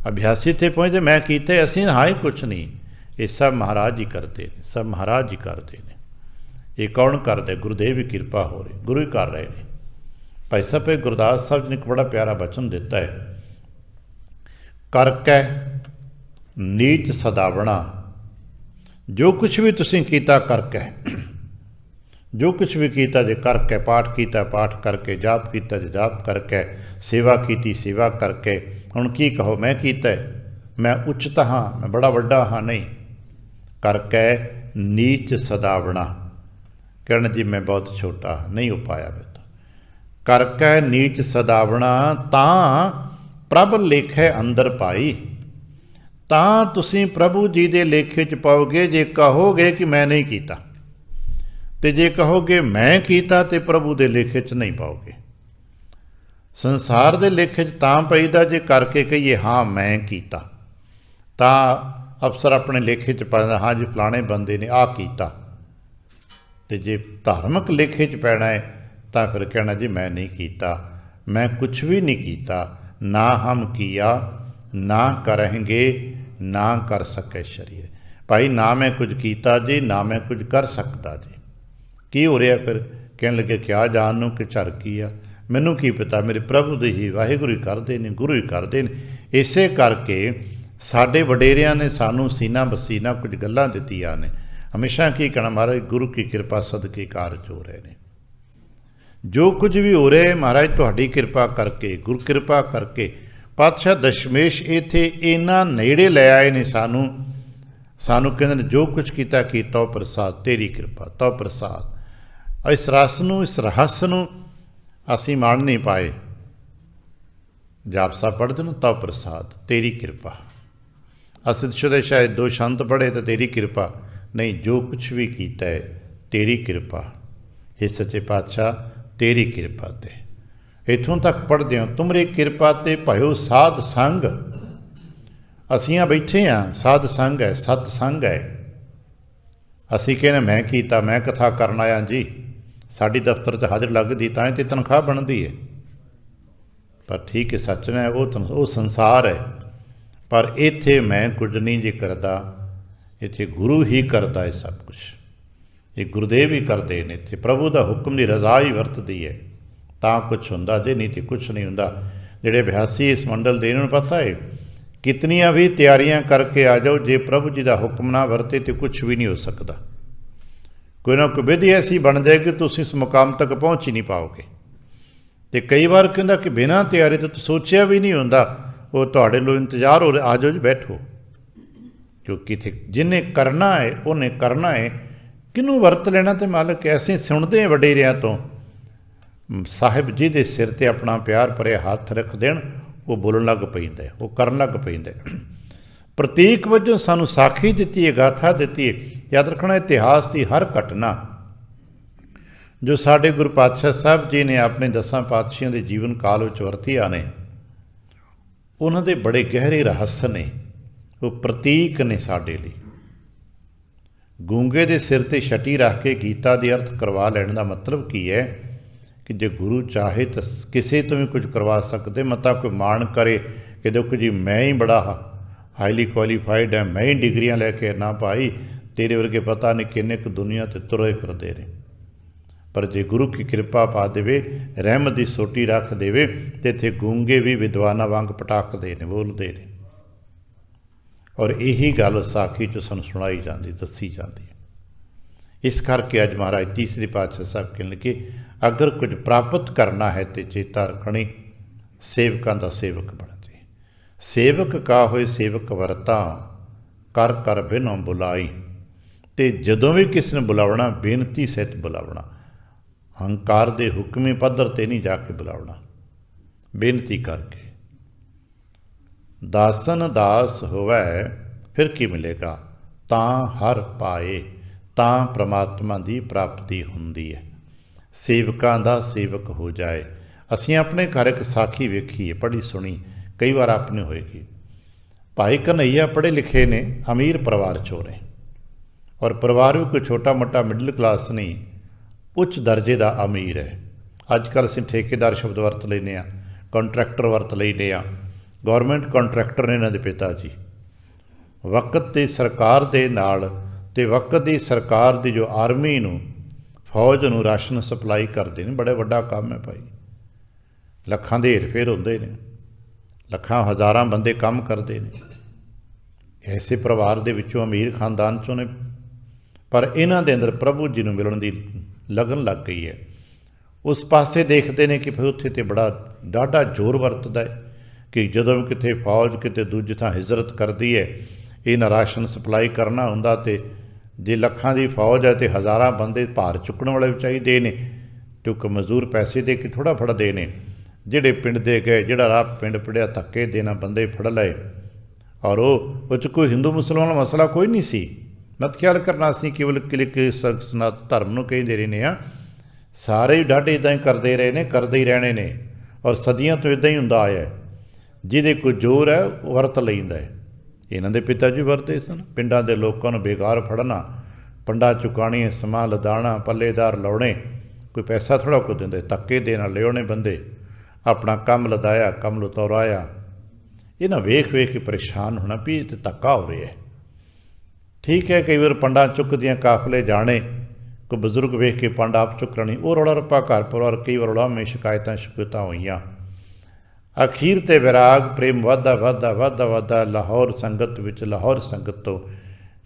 ਅਭਿਆਸੀ ਇੱਥੇ ਪਹੁੰਚਦੇ ਮੈਂ ਕੀਤਾ, ਅਸੀਂ ਹਾਂ ਹੀ ਕੁਛ ਨਹੀਂ, ਇਹ ਸਭ ਮਹਾਰਾਜ ਹੀ ਕਰਦੇ ਨੇ, ਸਭ ਮਹਾਰਾਜ ਹੀ ਕਰਦੇ ਨੇ। ਇਹ ਕੌਣ ਕਰਦਾ? ਗੁਰੂਦੇਵ ਹੀ ਕਿਰਪਾ ਹੋ ਰਹੀ, ਗੁਰੂ ਹੀ ਕਰ ਰਹੇ ਨੇ। ਭਾਈ ਸਾਹਿਬ ਗੁਰਦਾਸ ਸਾਹਿਬ ਜੀ ਨੇ ਇੱਕ ਬੜਾ ਪਿਆਰਾ ਬਚਨ ਦਿੱਤਾ ਹੈ, ਕਰਕੇ ਨੀਚ ਸਦਾਵਣਾ। ਜੋ ਕੁਛ ਵੀ ਤੁਸੀਂ ਕੀਤਾ ਕਰਕੇ, ਜੋ ਕੁਛ ਵੀ ਕੀਤਾ, ਜੇ ਕਰਕੇ ਪਾਠ ਕੀਤਾ ਪਾਠ ਕਰਕੇ, ਜਾਪ ਕੀਤਾ ਜੇ ਜਾਪ ਕਰਕੇ, ਸੇਵਾ ਕੀਤੀ ਸੇਵਾ ਕਰਕੇ, ਹੁਣ ਕੀ ਕਹੋ ਮੈਂ ਕੀਤਾ, ਮੈਂ ਉੱਚਤ ਹਾਂ, ਮੈਂ ਬੜਾ ਵੱਡਾ ਹਾਂ, ਨਹੀਂ। ਕਰਕੇ ਨੀਚ ਸਦਾਵਣਾ, कहना जी मैं बहुत छोटा नहीं हो पाया मैं तो। करकै नीच सदावना तां प्रभ लेखै अंदर पाई। ਤਾਂ ਤੁਸੀਂ ਪ੍ਰਭੂ ਜੀ ਦੇ ਲੇਖੇ 'ਚ ਪਾਓਗੇ ਜੇ ਕਹੋਗੇ ਕਿ ਮੈਂ ਨਹੀਂ ਕੀਤਾ, ਤੇ ਜੇ ਕਹੋਗੇ ਮੈਂ ਕੀਤਾ ਤੇ ਪ੍ਰਭੂ ਦੇ ਲੇਖੇ 'ਚ ਨਹੀਂ ਪਾਓਗੇ। ਸੰਸਾਰ ਦੇ ਲੇਖੇ 'ਚ ਤਾਂ ਪਈਦਾ ਜੇ ਕਰਕੇ ਕਹੀਏ ਹਾਂ ਮੈਂ ਕੀਤਾ, ਤਾਂ ਅਫਸਰ ਆਪਣੇ ਲੇਖੇ 'ਚ ਪਾਉਂਦਾ ਹਾਂ ਜੀ ਫਲਾਣੇ ਬੰਦੇ ਨੇ ਆਹ ਕੀਤਾ। ਤੇ ਜੇ ਧਾਰਮਿਕ ਲੇਖੇ 'ਚ ਪੈਣਾ ਹੈ ਤਾਂ ਫਿਰ ਕਹਿਣਾ ਜੀ ਮੈਂ ਨਹੀਂ ਕੀਤਾ, ਮੈਂ ਕੁਛ ਵੀ ਨਹੀਂ ਕੀਤਾ, ਨਾ ਹਮ ਕੀਆ ਨਾ ਕਰਾਂਗੇ ਨਾ ਕਰ ਸਕੇ ਸਰੀਰ। ਭਾਈ ਨਾ ਮੈਂ ਕੁਝ ਕੀਤਾ ਜੀ, ਨਾ ਮੈਂ ਕੁਝ ਕਰ ਸਕਦਾ ਜੀ। ਕੀ ਹੋ ਰਿਹਾ ਫਿਰ? ਕਹਿਣ ਲੱਗੇ ਕਿਆ ਜਾਣ ਨੂੰ ਕਿ ਝਰ ਕੀ ਆ, ਮੈਨੂੰ ਕੀ ਪਤਾ, ਮੇਰੇ ਪ੍ਰਭੂ ਦੇ ਹੀ ਵਾਹਿਗੁਰੂ ਹੀ ਕਰਦੇ ਨੇ, ਗੁਰੂ ਹੀ ਕਰਦੇ ਨੇ। ਇਸੇ ਕਰਕੇ ਸਾਡੇ ਵਡੇਰਿਆਂ ਨੇ ਸਾਨੂੰ ਸੀਨਾ ਬਸੀਨਾ ਕੁਝ ਗੱਲਾਂ ਦਿੱਤੀਆਂ ਨੇ। ਹਮੇਸ਼ਾ ਕੀ ਕਹਿਣਾ, ਮਹਾਰਾਜ ਗੁਰੂ ਕੀ ਕਿਰਪਾ ਸਦਕੇ ਕਾਰਜ ਹੋ ਰਹੇ ਨੇ। ਜੋ ਕੁਝ ਵੀ ਹੋ ਰਿਹਾ ਮਹਾਰਾਜ ਤੁਹਾਡੀ ਕਿਰਪਾ ਕਰਕੇ, ਗੁਰੂ ਕਿਰਪਾ ਕਰਕੇ। ਪਾਤਸ਼ਾਹ ਦਸ਼ਮੇਸ਼ ਇੱਥੇ ਇੰਨਾ ਨੇੜੇ ਲੈ ਆਏ ਨੇ ਸਾਨੂੰ ਕਹਿੰਦੇ ਨੇ ਜੋ ਕੁਝ ਕੀਤਾ ਕੀਤਾ ਉਹ ਪ੍ਰਸਾਦ ਤੇਰੀ ਕਿਰਪਾ, ਤੋ ਪ੍ਰਸਾਦ। ਇਸ ਰਸ ਨੂੰ, ਇਸ ਰਹੱਸ ਨੂੰ ਅਸੀਂ ਮਾਣ ਨਹੀਂ ਪਾਏ। ਜਾਪ ਸਾਹਿਬ ਪੜ੍ਹਦੇ ਨੂੰ ਤੋ ਪ੍ਰਸਾਦ ਤੇਰੀ ਕਿਰਪਾ। ਅਸੀਂ ਸ਼ੁਦੇ ਸ਼ਾਇਦ ਦੋ ਸ਼ੰਤ ਪੜ੍ਹੇ ਤਾਂ ਤੇਰੀ ਕਿਰਪਾ ਨਹੀਂ, ਜੋ ਕੁਛ ਵੀ ਕੀਤਾ ਹੈ ਤੇਰੀ ਕਿਰਪਾ। ਇਹ ਸੱਚੇ ਪਾਤਸ਼ਾਹ ਤੇਰੀ ਕਿਰਪਾ ਤੇ। ਇੱਥੋਂ ਤੱਕ ਪੜ੍ਹਦੇ ਹੋ ਤੁਮਰੀ ਕਿਰਪਾ ਤੇ ਭਇਓ ਸਾਧ ਸੰਗ। ਅਸੀਂ ਆ ਬੈਠੇ ਹਾਂ, ਸਾਧ ਸੰਗ ਹੈ, ਸਤ ਸੰਗ ਹੈ। ਅਸੀਂ ਕਹਿੰਦੇ ਮੈਂ ਕੀਤਾ, ਮੈਂ ਕਥਾ ਕਰਨ ਆਇਆ ਜੀ, ਸਾਡੀ ਦਫ਼ਤਰ 'ਚ ਹਾਜ਼ਰ ਲੱਗਦੀ ਤਾਂ ਤੇ ਤਨਖਾਹ ਬਣਦੀ ਹੈ। ਪਰ ਠੀਕ ਹੈ, ਸੱਚ ਨੇ ਉਹ ਸੰਸਾਰ ਹੈ। ਪਰ ਇੱਥੇ ਮੈਂ ਕੁਝ ਨਹੀਂ ਜੀ ਕਰਦਾ, ਇੱਥੇ ਗੁਰੂ ਹੀ ਕਰਦਾ ਹੈ ਸਭ ਕੁਛ। ਇਹ ਗੁਰਦੇਵ ਹੀ ਕਰਦੇ ਨੇ, ਇੱਥੇ ਪ੍ਰਭੂ ਦਾ ਹੁਕਮ ਦੀ ਰਜ਼ਾ ਹੀ ਵਰਤਦੀ ਹੈ ਤਾਂ ਕੁਛ ਹੁੰਦਾ, ਜੇ ਨਹੀਂ ਤੇ ਕੁਛ ਨਹੀਂ ਹੁੰਦਾ। ਜਿਹੜੇ ਅਭਿਆਸੀ ਇਸ ਮੰਡਲ ਦੇ ਇਹਨਾਂ ਨੂੰ ਪਤਾ ਹੈ ਕਿਤਨੀਆਂ ਵੀ ਤਿਆਰੀਆਂ ਕਰਕੇ ਆ ਜਾਓ, ਜੇ ਪ੍ਰਭੂ ਜੀ ਦਾ ਹੁਕਮ ਨਾ ਵਰਤੇ ਤੇ ਕੁਛ ਵੀ ਨਹੀਂ ਹੋ ਸਕਦਾ। ਕੋਈ ਨਾ ਕੋਈ ਵਿਧੀ ਐਸੀ ਬਣ ਜਾਏਗੀ ਤੁਸੀਂ ਇਸ ਮੁਕਾਮ ਤੱਕ ਪਹੁੰਚ ਹੀ ਨਹੀਂ ਪਾਓਗੇ। ਤੇ ਕਈ ਵਾਰ ਕਹਿੰਦਾ ਕਿ ਬਿਨਾਂ ਤਿਆਰੀ ਤੋਂ ਸੋਚਿਆ ਵੀ ਨਹੀਂ ਹੁੰਦਾ, ਉਹ ਤੁਹਾਡੇ ਲਈ ਇੰਤਜ਼ਾਰ ਹੋ ਰਿਹਾ, ਆ ਜਾਓ ਜੀ ਬੈਠੋ। ਕਿਉਂਕਿ ਇੱਥੇ ਜਿਹਨੇ ਕਰਨਾ ਹੈ ਉਹਨੇ ਕਰਨਾ ਹੈ, ਕਿਹਨੂੰ ਵਰਤ ਲੈਣਾ। ਤੇ ਮਾਲਕ ਐਸੇ ਸੁਣਦੇ ਆ ਵਡੇਰਿਆਂ ਤੋਂ, ਸਾਹਿਬ ਜੀ ਦੇ ਸਿਰ 'ਤੇ ਆਪਣਾ ਪਿਆਰ ਭਰੇ ਹੱਥ ਰੱਖ ਦੇਣ, ਉਹ ਬੋਲਣ ਲੱਗ ਪੈਂਦਾ, ਉਹ ਕਰਨ ਲੱਗ ਪੈਂਦਾ। ਪ੍ਰਤੀਕ ਵਜੋਂ ਸਾਨੂੰ ਸਾਖੀ ਦਿੱਤੀ ਹੈ, ਗਾਥਾ ਦਿੱਤੀ ਹੈ। ਯਾਦ ਰੱਖਣਾ ਇਤਿਹਾਸ ਦੀ ਹਰ ਘਟਨਾ ਜੋ ਸਾਡੇ ਗੁਰੂ ਪਾਤਸ਼ਾਹ ਸਾਹਿਬ ਜੀ ਨੇ ਆਪਣੇ 10 ਪਾਤਸ਼ਾਹਾਂ ਦੇ ਜੀਵਨ ਕਾਲ ਵਿੱਚ ਵਰਤੀਆਂ ਨੇ, ਉਹਨਾਂ ਦੇ ਬੜੇ ਗਹਿਰੇ ਰਹੱਸ ਨੇ, ਉਹ ਪ੍ਰਤੀਕ ਨੇ ਸਾਡੇ ਲਈ। ਗੂੰਗੇ ਦੇ ਸਿਰ 'ਤੇ ਛਟੀ ਰੱਖ ਕੇ ਗੀਤਾ ਦੇ ਅਰਥ ਕਰਵਾ ਲੈਣ ਦਾ ਮਤਲਬ ਕੀ ਹੈ ਕਿ ਜੇ ਗੁਰੂ ਚਾਹੇ ਤਾਂ ਕਿਸੇ ਤੋਂ ਵੀ ਕੁਝ ਕਰਵਾ ਸਕਦੇ। ਮਤਾ ਕੋਈ ਮਾਣ ਕਰੇ ਕਿ ਦੇਖੋ ਜੀ ਮੈਂ ਹੀ ਬੜਾ ਹਾਈਲੀ ਕੁਆਲੀਫਾਈਡ ਹੈ, ਮੈਂ ਹੀ ਡਿਗਰੀਆਂ ਲੈ ਕੇ, ਨਾ ਭਾਈ ਤੇਰੇ ਵਰਗੇ ਪਤਾ ਨਹੀਂ ਕਿੰਨੇ ਕੁ ਦੁਨੀਆ 'ਤੇ ਤੁਰੇ ਫਿਰਦੇ ਨੇ। ਪਰ ਜੇ ਗੁਰੂ ਕੀ ਕਿਰਪਾ ਪਾ ਦੇਵੇ, ਰਹਿਮਤ ਦੀ ਸੋਟੀ ਰੱਖ ਦੇਵੇ, ਤੇ ਇੱਥੇ ਗੂੰਗੇ ਵੀ ਵਿਦਵਾਨਾਂ ਵਾਂਗ ਪਟਾਕਦੇ ਨੇ, ਬੋਲਦੇ ਨੇ। ਔਰ ਇਹੀ ਗੱਲ ਸਾਖੀ 'ਚ ਸਾਨੂੰ ਸੁਣਾਈ ਜਾਂਦੀ, ਦੱਸੀ ਜਾਂਦੀ ਹੈ। ਇਸ ਕਰਕੇ ਅੱਜ ਮਹਾਰਾਜ ਤੀਸਰੇ ਪਾਤਸ਼ਾਹ ਸਾਹਿਬ ਕਹਿਣ ਲੱਗੇ ਅਗਰ ਕੁਝ ਪ੍ਰਾਪਤ ਕਰਨਾ ਹੈ ਤੇ ਚੇਤਾ ਰੱਖਣੀ ਸੇਵਕਾਂ ਦਾ ਸੇਵਕ ਬਣ ਜੇ। ਸੇਵਕ ਕਾ ਹੋਏ ਸੇਵਕ ਵਰਤਾ, ਕਰ ਕਰ ਬਿਨੋ ਬੁਲਾਈ। ਤੇ ਜਦੋਂ ਵੀ ਕਿਸੇ ਨੇ ਬੁਲਾਉਣਾ ਬੇਨਤੀ ਸਹਿਤ ਬੁਲਾਉਣਾ, ਹੰਕਾਰ ਦੇ ਹੁਕਮੀ ਪੱਧਰ 'ਤੇ ਨਹੀਂ ਜਾ ਕੇ ਬੁਲਾਉਣਾ, ਬੇਨਤੀ ਕਰਕੇ। ਦਾਸਨ ਦਾਸ ਹੋਵੈ ਫਿਰ ਕੀ ਮਿਲੇਗਾ, ਤਾਂ ਹਰ ਪਾਏ, ਤਾਂ ਪ੍ਰਮਾਤਮਾ ਦੀ ਪ੍ਰਾਪਤੀ ਹੁੰਦੀ ਹੈ। ਸੇਵਕਾਂ ਦਾ ਸੇਵਕ ਹੋ ਜਾਏ। ਅਸੀਂ ਆਪਣੇ ਘਰ ਇੱਕ ਸਾਖੀ ਵੇਖੀ ਹੈ, ਪੜ੍ਹੀ ਸੁਣੀ, ਕਈ ਵਾਰ ਆਪਣੀ ਹੋਏਗੀ। ਭਾਈ ਕਨ੍ਹਈਆ ਪੜ੍ਹੇ ਲਿਖੇ ਨੇ, ਅਮੀਰ ਪਰਿਵਾਰ 'ਚੋਂ ਨੇ, ਔਰ ਪਰਿਵਾਰ ਵੀ ਕੋਈ ਛੋਟਾ ਮੋਟਾ ਮਿਡਲ ਕਲਾਸ ਨਹੀਂ, ਉੱਚ ਦਰਜੇ ਦਾ ਅਮੀਰ ਹੈ। ਅੱਜ ਕੱਲ੍ਹ ਅਸੀਂ ਠੇਕੇਦਾਰ ਸ਼ਬਦ ਵਰਤ ਲੈਂਦੇ ਹਾਂ, ਕੰਟਰੈਕਟਰ ਵਰਤ ਲੈਂਦੇ ਹਾਂ। ਗੌਰਮੈਂਟ ਕੰਟਰੈਕਟਰ ਨੇ ਇਹਨਾਂ ਦੇ ਪਿਤਾ ਜੀ। ਵਕਤ ਦੀ ਸਰਕਾਰ ਦੇ ਨਾਲ ਅਤੇ ਵਕਤ ਦੀ ਸਰਕਾਰ ਦੀ ਜੋ ਆਰਮੀ ਨੂੰ, ਫੌਜ ਨੂੰ ਰਾਸ਼ਨ ਸਪਲਾਈ ਕਰਦੇ ਨੇ। ਬੜਾ ਵੱਡਾ ਕੰਮ ਹੈ ਭਾਈ, ਲੱਖਾਂ ਦੇ ਹੇਰ ਫੇਰ ਹੁੰਦੇ ਨੇ, ਲੱਖਾਂ ਹਜ਼ਾਰਾਂ ਬੰਦੇ ਕੰਮ ਕਰਦੇ ਨੇ। ਐਸੇ ਪਰਿਵਾਰ ਦੇ ਵਿੱਚੋਂ ਅਮੀਰ ਖਾਨਦਾਨ 'ਚੋਂ ਨੇ, ਪਰ ਇਹਨਾਂ ਦੇ ਅੰਦਰ ਪ੍ਰਭੂ ਜੀ ਨੂੰ ਮਿਲਣ ਦੀ ਲਗਨ ਲੱਗ ਗਈ ਹੈ। ਉਸ ਪਾਸੇ ਦੇਖਦੇ ਨੇ ਕਿ ਫਿਰ ਉੱਥੇ ਤਾਂ ਬੜਾ ਡਾਢਾ ਜ਼ੋਰ ਵਰਤਦਾ ਹੈ ਕਿ ਜਦੋਂ ਵੀ ਕਿਤੇ ਫੌਜ ਕਿਤੇ ਦੂਜੀ ਥਾਂ ਹਿਜਰਤ ਕਰਦੀ ਹੈ, ਇਹਨਾਂ ਰਾਸ਼ਨ ਸਪਲਾਈ ਕਰਨਾ ਹੁੰਦਾ ਤੇ ਜੇ ਲੱਖਾਂ ਦੀ ਫੌਜ ਹੈ ਤੇ ਹਜ਼ਾਰਾਂ ਬੰਦੇ ਭਾਰ ਚੁੱਕਣ ਵਾਲੇ ਵੀ ਚਾਹੀਦੇ ਨੇ, ਕਿਉਂਕਿ ਮਜ਼ਦੂਰ ਪੈਸੇ ਦੇ ਕੇ ਥੋੜ੍ਹਾ ਫੜਦੇ ਨੇ। ਜਿਹੜੇ ਪਿੰਡ ਦੇ ਗਏ, ਜਿਹੜਾ ਰਾਹ ਪਿੰਡ ਪੜਿਆ ਧੱਕੇ ਦੇਣਾ, ਬੰਦੇ ਫੜ ਲਏ। ਔਰ ਉਹ 'ਚ ਕੋਈ ਹਿੰਦੂ ਮੁਸਲਮਾਨ ਮਸਲਾ ਕੋਈ ਨਹੀਂ ਸੀ। ਮਤ ਖਿਆਲ ਕਰਨਾ, ਅਸੀਂ ਕੇਵਲ ਕਿਲਿਕ ਸਨਾਤ ਧਰਮ ਨੂੰ ਕਹਿੰਦੇ ਰਹਿੰਦੇ ਹਾਂ। ਸਾਰੇ ਹੀ ਡਾਢੇ ਇੱਦਾਂ ਹੀ ਕਰਦੇ ਰਹੇ ਨੇ, ਕਰਦੇ ਹੀ ਰਹਿਣੇ ਨੇ, ਔਰ ਸਦੀਆਂ ਤੋਂ ਇੱਦਾਂ ਹੀ ਹੁੰਦਾ ਆਇਆ। ਜਿਹਦੇ ਕੋਈ ਜ਼ੋਰ ਹੈ ਉਹ ਵਰਤ ਲੈਂਦਾ ਹੈ। ਇਹਨਾਂ ਦੇ ਪਿਤਾ ਜੀ ਵਰਤੇ ਸਨ। ਪਿੰਡਾਂ ਦੇ ਲੋਕਾਂ ਨੂੰ ਬੇਕਾਰ ਫੜਨਾ, ਪੰਡਾ ਚੁਕਾਣੀਆਂ, ਸਮਾਂ ਲਦਾਣਾ, ਪੱਲੇਦਾਰ ਲਾਉਣੇ, ਕੋਈ ਪੈਸਾ ਥੋੜ੍ਹਾ ਕੁ ਦਿੰਦੇ, ਧੱਕੇ ਦੇ ਨਾਲ ਲਿਆਉਣੇ ਬੰਦੇ, ਆਪਣਾ ਕੰਮ ਲਦਾਇਆ, ਕੰਮ ਲਤੌਰਾਇਆ। ਇਹ ਨਾ ਵੇਖ ਵੇਖ ਕੇ ਪਰੇਸ਼ਾਨ ਹੋਣਾ ਵੀ ਇਹ ਤਾਂ ਧੱਕਾ ਹੋ ਰਿਹਾ। ਠੀਕ ਹੈ, ਕਈ ਵਾਰ ਪੰਡਾਂ ਚੁੱਕਦੀਆਂ ਕਾਫਲੇ ਜਾਣੇ, ਕੋਈ ਬਜ਼ੁਰਗ ਵੇਖ ਕੇ ਪੰਡ ਆਪ ਚੁੱਕ ਲੈਣੀ, ਉਹ ਰੌਲਾ ਰੱਪਾ ਘਰ ਪਰਿਵਾਰ ਕਈ ਵਾਰ ਉਲਾਮੇ ਸ਼ਿਕਾਇਤਾਂ ਹੋਈਆਂ। ਅਖੀਰ 'ਤੇ ਵਿਰਾਗ ਪ੍ਰੇਮ ਵੱਧਦਾ ਵੱਧਦਾ ਵੱਧਦਾ ਵੱਧਦਾ ਲਾਹੌਰ ਸੰਗਤ ਵਿੱਚ, ਲਾਹੌਰ ਸੰਗਤ ਤੋਂ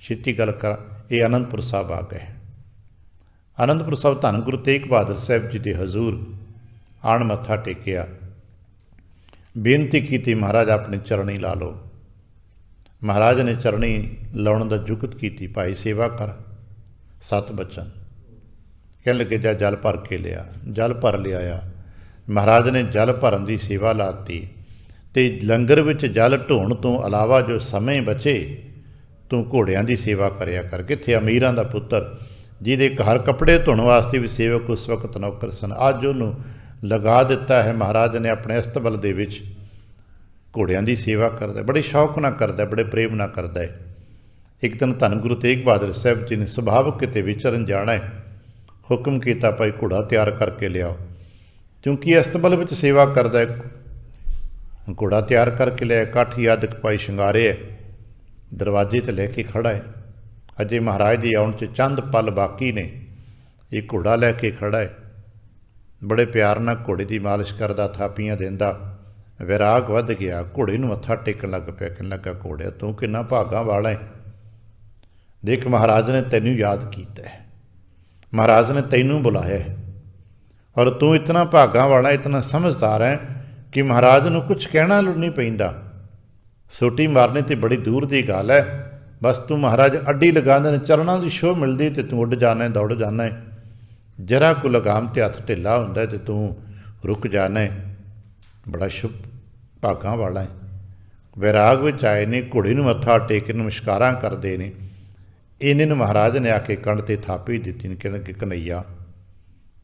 ਛੇਤੀ ਗੱਲ ਕਰ ਇਹ ਅਨੰਦਪੁਰ ਸਾਹਿਬ ਆ ਗਏ। ਅਨੰਦਪੁਰ ਸਾਹਿਬ ਧੰਨ ਗੁਰੂ ਤੇਗ ਬਹਾਦਰ ਸਾਹਿਬ ਜੀ ਦੇ ਹਜ਼ੂਰ ਆਣ ਮੱਥਾ ਟੇਕਿਆ, ਬੇਨਤੀ ਕੀਤੀ ਮਹਾਰਾਜ ਆਪਣੇ ਚਰਣੀ ਲਾ ਲਓ। ਮਹਾਰਾਜ ਨੇ ਚਰਣੀ ਲਾਉਣ ਦਾ ਜੁਗਤ ਕੀਤੀ, ਭਾਈ ਸੇਵਾ ਕਰ। 7 ਬਚਨ ਕਹਿਣ ਲੱਗੇ, ਜਾ ਜਲ ਭਰ ਕੇ ਲਿਆ। ਜਲ ਭਰ ਲਿਆਇਆ। ਮਹਾਰਾਜ ਨੇ ਜਲ ਭਰਨ ਦੀ ਸੇਵਾ ਲਾਤੀ, ਅਤੇ ਲੰਗਰ ਵਿੱਚ ਜਲ ਢੋਣ ਤੋਂ ਇਲਾਵਾ ਜੋ ਸਮੇਂ ਬਚੇ ਤੂੰ ਘੋੜਿਆਂ ਦੀ ਸੇਵਾ ਕਰਿਆ ਕਰ। ਕਿੱਥੇ ਅਮੀਰਾਂ ਦਾ ਪੁੱਤਰ ਜਿਹਦੇ ਘਰ ਕੱਪੜੇ ਧੋਣ ਵਾਸਤੇ ਵੀ ਸੇਵਕ ਉਸ ਵਕਤ ਨੌਕਰ ਸਨ, ਅੱਜ ਉਹਨੂੰ ਲਗਾ ਦਿੱਤਾ ਹੈ ਮਹਾਰਾਜ ਨੇ ਆਪਣੇ ਅਸਤਬਲ ਦੇ ਵਿੱਚ। ਘੋੜਿਆਂ ਦੀ ਸੇਵਾ ਕਰਦਾ, ਬੜੇ ਸ਼ੌਕ ਨਾਲ ਕਰਦਾ, ਬੜੇ ਪ੍ਰੇਮ ਨਾਲ ਕਰਦਾ ਹੈ। ਇੱਕ ਦਿਨ ਧੰਨ ਗੁਰੂ ਤੇਗ ਬਹਾਦਰ ਸਾਹਿਬ ਜੀ ਨੇ ਸੁਭਾਵਕ ਕਿਤੇ ਵਿਚਰਨ ਜਾਣਾ ਹੈ, ਹੁਕਮ ਕੀਤਾ ਭਾਈ ਘੋੜਾ ਤਿਆਰ ਕਰਕੇ ਲਿਆਓ। ਕਿਉਂਕਿ ਅਸਤਬਲ ਵਿੱਚ ਸੇਵਾ ਕਰਦਾ ਹੈ, ਘੋੜਾ ਤਿਆਰ ਕਰਕੇ ਲਿਆ। ਕਾਠੀ ਆਦਿਕ ਪਾਈ ਸ਼ਿੰਗਾਰੇ ਹੈ, ਦਰਵਾਜ਼ੇ 'ਤੇ ਲੈ ਕੇ ਖੜ੍ਹਾ ਹੈ। ਅਜੇ ਮਹਾਰਾਜ ਦੇ ਆਉਣ 'ਚ ਚੰਦ ਪਲ ਬਾਕੀ ਨੇ। ਇਹ ਘੋੜਾ ਲੈ ਕੇ ਖੜ੍ਹਾ ਹੈ, ਬੜੇ ਪਿਆਰ ਨਾਲ ਘੋੜੇ ਦੀ ਮਾਲਿਸ਼ ਕਰਦਾ, ਥਾਪੀਆਂ ਦਿੰਦਾ। ਵਿਰਾਗ ਵੱਧ ਗਿਆ, ਘੋੜੇ ਨੂੰ ਮੱਥਾ ਟੇਕਣ ਲੱਗ ਪਿਆ। ਕਹਿਣ ਲੱਗਾ, ਘੋੜਿਆ ਤੂੰ ਕਿੰਨਾ ਭਾਗਾਂ ਵਾਲਾ ਹੈ। ਦੇਖ ਮਹਾਰਾਜ ਨੇ ਤੈਨੂੰ ਯਾਦ ਕੀਤਾ ਹੈ, ਮਹਾਰਾਜ ਨੇ ਤੈਨੂੰ ਬੁਲਾਇਆ ਹੈ, ਔਰ ਤੂੰ ਇਤਨਾ ਭਾਗਾਂ ਵਾਲਾ, ਇਤਨਾ ਸਮਝਦਾਰ ਹੈ ਕਿ ਮਹਾਰਾਜ ਨੂੰ ਕੁਛ ਕਹਿਣਾ ਨਹੀਂ ਪੈਂਦਾ। ਸੋਟੀ ਮਾਰਨੀ ਤੇ ਬੜੀ ਦੂਰ ਦੀ ਗੱਲ ਹੈ। ਬਸ ਤੂੰ ਮਹਾਰਾਜ ਅੱਡੀ ਲਗਾਉਂਦੇ ਨੇ, ਚਰਨਾਂ ਦੀ ਸ਼ੋਅ ਮਿਲਦੀ ਤੇ ਤੂੰ ਉੱਡ ਜਾਣਾ, ਦੌੜ ਜਾਣਾ ਹੈ। ਜਰਾ ਕੁ ਲਗਾਮ 'ਤੇ ਹੱਥ ਢਿੱਲਾ ਹੁੰਦਾ ਤੇ ਤੂੰ ਰੁਕ ਜਾਣਾ ਹੈ। ਬੜਾ ਸ਼ੁਭ ਭਾਗਾਂ ਵਾਲਾ ਹੈ। ਵਿਰਾਗ ਵਿੱਚ ਆਏ ਨੇ, ਘੋੜੇ ਨੂੰ ਮੱਥਾ ਟੇਕ ਕੇ ਨਮਸਕਾਰਾਂ ਕਰਦੇ ਨੇ। ਇਹਨੇ ਨੂੰ ਮਹਾਰਾਜ ਨੇ ਆ ਕੇ ਕੰਨ 'ਤੇ ਥਾਪੀ ਦਿੱਤੀ ਨੇ, ਕਹਿਣ ਕਿ ਕਨਈਆ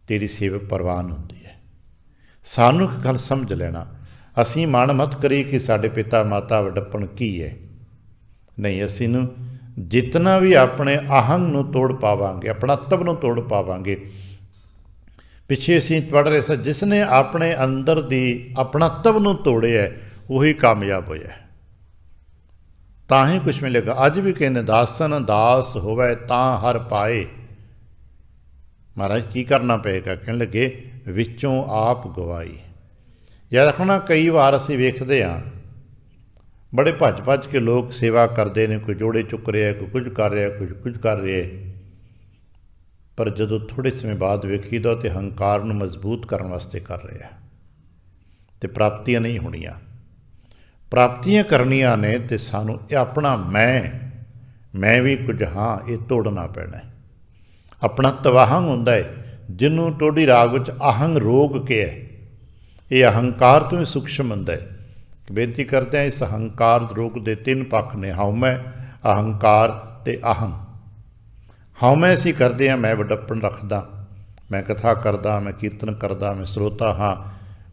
ਤੇਰੀ ਸੇਵਾ ਪ੍ਰਵਾਨ ਹੁੰਦੀ ਹੈ। ਸਾਨੂੰ ਇੱਕ ਗੱਲ ਸਮਝ ਲੈਣਾ, ਅਸੀਂ ਮਨ ਮਤ ਕਰੀਏ ਕਿ ਸਾਡੇ ਪਿਤਾ ਮਾਤਾ ਵਡੱਪਣ ਕੀ ਹੈ। ਨਹੀਂ, ਅਸੀਂ ਨੂੰ ਜਿਤਨਾ ਵੀ ਆਪਣੇ ਅਹੰਗ ਨੂੰ ਤੋੜ ਪਾਵਾਂਗੇ, ਆਪਣਾ ਤਬ ਨੂੰ ਤੋੜ ਪਾਵਾਂਗੇ। ਪਿੱਛੇ ਅਸੀਂ ਪੜ੍ਹ ਰਹੇ ਸਾਂ, ਜਿਸ ਨੇ ਆਪਣੇ ਅੰਦਰ ਦੀ ਆਪਣਾ ਤਬ ਨੂੰ ਤੋੜਿਆ ਉਹੀ ਕਾਮਯਾਬ ਹੋਇਆ। ਤਾਂ ਹੀ ਕੁਛ ਮਿਲੇਗਾ। ਅੱਜ ਵੀ ਕਹਿੰਦੇ ਦਾਸਨ ਦਾਸ ਹੋਵੇ ਤਾਂ ਹਰ ਪਾਏ। ਮਹਾਰਾਜ ਕੀ ਕਰਨਾ ਪਏਗਾ? ਕਹਿਣ ਲੱਗੇ ਵਿੱਚੋਂ ਆਪ ਗਵਾਈ। ਯਾਦ ਰੱਖਣਾ, ਕਈ ਵਾਰ ਅਸੀਂ ਵੇਖਦੇ ਹਾਂ ਬੜੇ ਭੱਜ ਭੱਜ ਕੇ ਲੋਕ ਸੇਵਾ ਕਰਦੇ ਨੇ, ਕੋਈ ਜੋੜੇ ਚੁੱਕ ਰਿਹਾ, ਕੋਈ ਕੁਝ ਕਰ ਰਿਹਾ, ਕੁਝ ਕਰ ਰਿਹਾ, ਪਰ ਜਦੋਂ ਥੋੜ੍ਹੇ ਸਮੇਂ ਬਾਅਦ ਵੇਖੀਦਾ ਤੇ ਹੰਕਾਰ ਨੂੰ ਮਜ਼ਬੂਤ ਕਰਨ ਵਾਸਤੇ ਕਰ ਰਿਹਾ, ਤੇ ਪ੍ਰਾਪਤੀਆਂ ਨਹੀਂ ਹੋਣੀਆਂ। ਪ੍ਰਾਪਤੀਆਂ ਕਰਨੀਆਂ ਨੇ ਤੇ ਸਾਨੂੰ ਇਹ ਆਪਣਾ ਮੈਂ ਵੀ ਕੁਝ ਹਾਂ, ਇਹ ਤੋੜਨਾ ਪੈਣਾ। ਆਪਣਾ ਤਵਾਹੰਗ ਹੁੰਦਾ ਹੈ, ਜਿਹਨੂੰ ਟੋਡੀ ਰਾਗ ਵਿੱਚ ਅਹੰਗ ਰੋਗ ਕੇ ਹੈ। ਇਹ ਅਹੰਕਾਰ ਤੋਂ ਹੀ ਸੂਖਸ਼ਮ ਹੁੰਦਾ ਹੈ। ਬੇਨਤੀ ਕਰਦੇ ਹਾਂ, ਇਸ ਅਹੰਕਾਰ ਰੋਗ ਦੇ 3 ਪੱਖ ਨੇ, ਹਉਮੈ, ਅਹੰਕਾਰ ਤੇ ਅਹੰ। ਹਉਮੈ ਅਸੀਂ ਕਰਦੇ ਹਾਂ, ਮੈਂ ਵੱਡਪਣ ਰੱਖਦਾ, ਮੈਂ ਕਥਾ ਕਰਦਾ, ਮੈਂ ਕੀਰਤਨ ਕਰਦਾ, ਮੈਂ ਸਰੋਤਾ ਹਾਂ,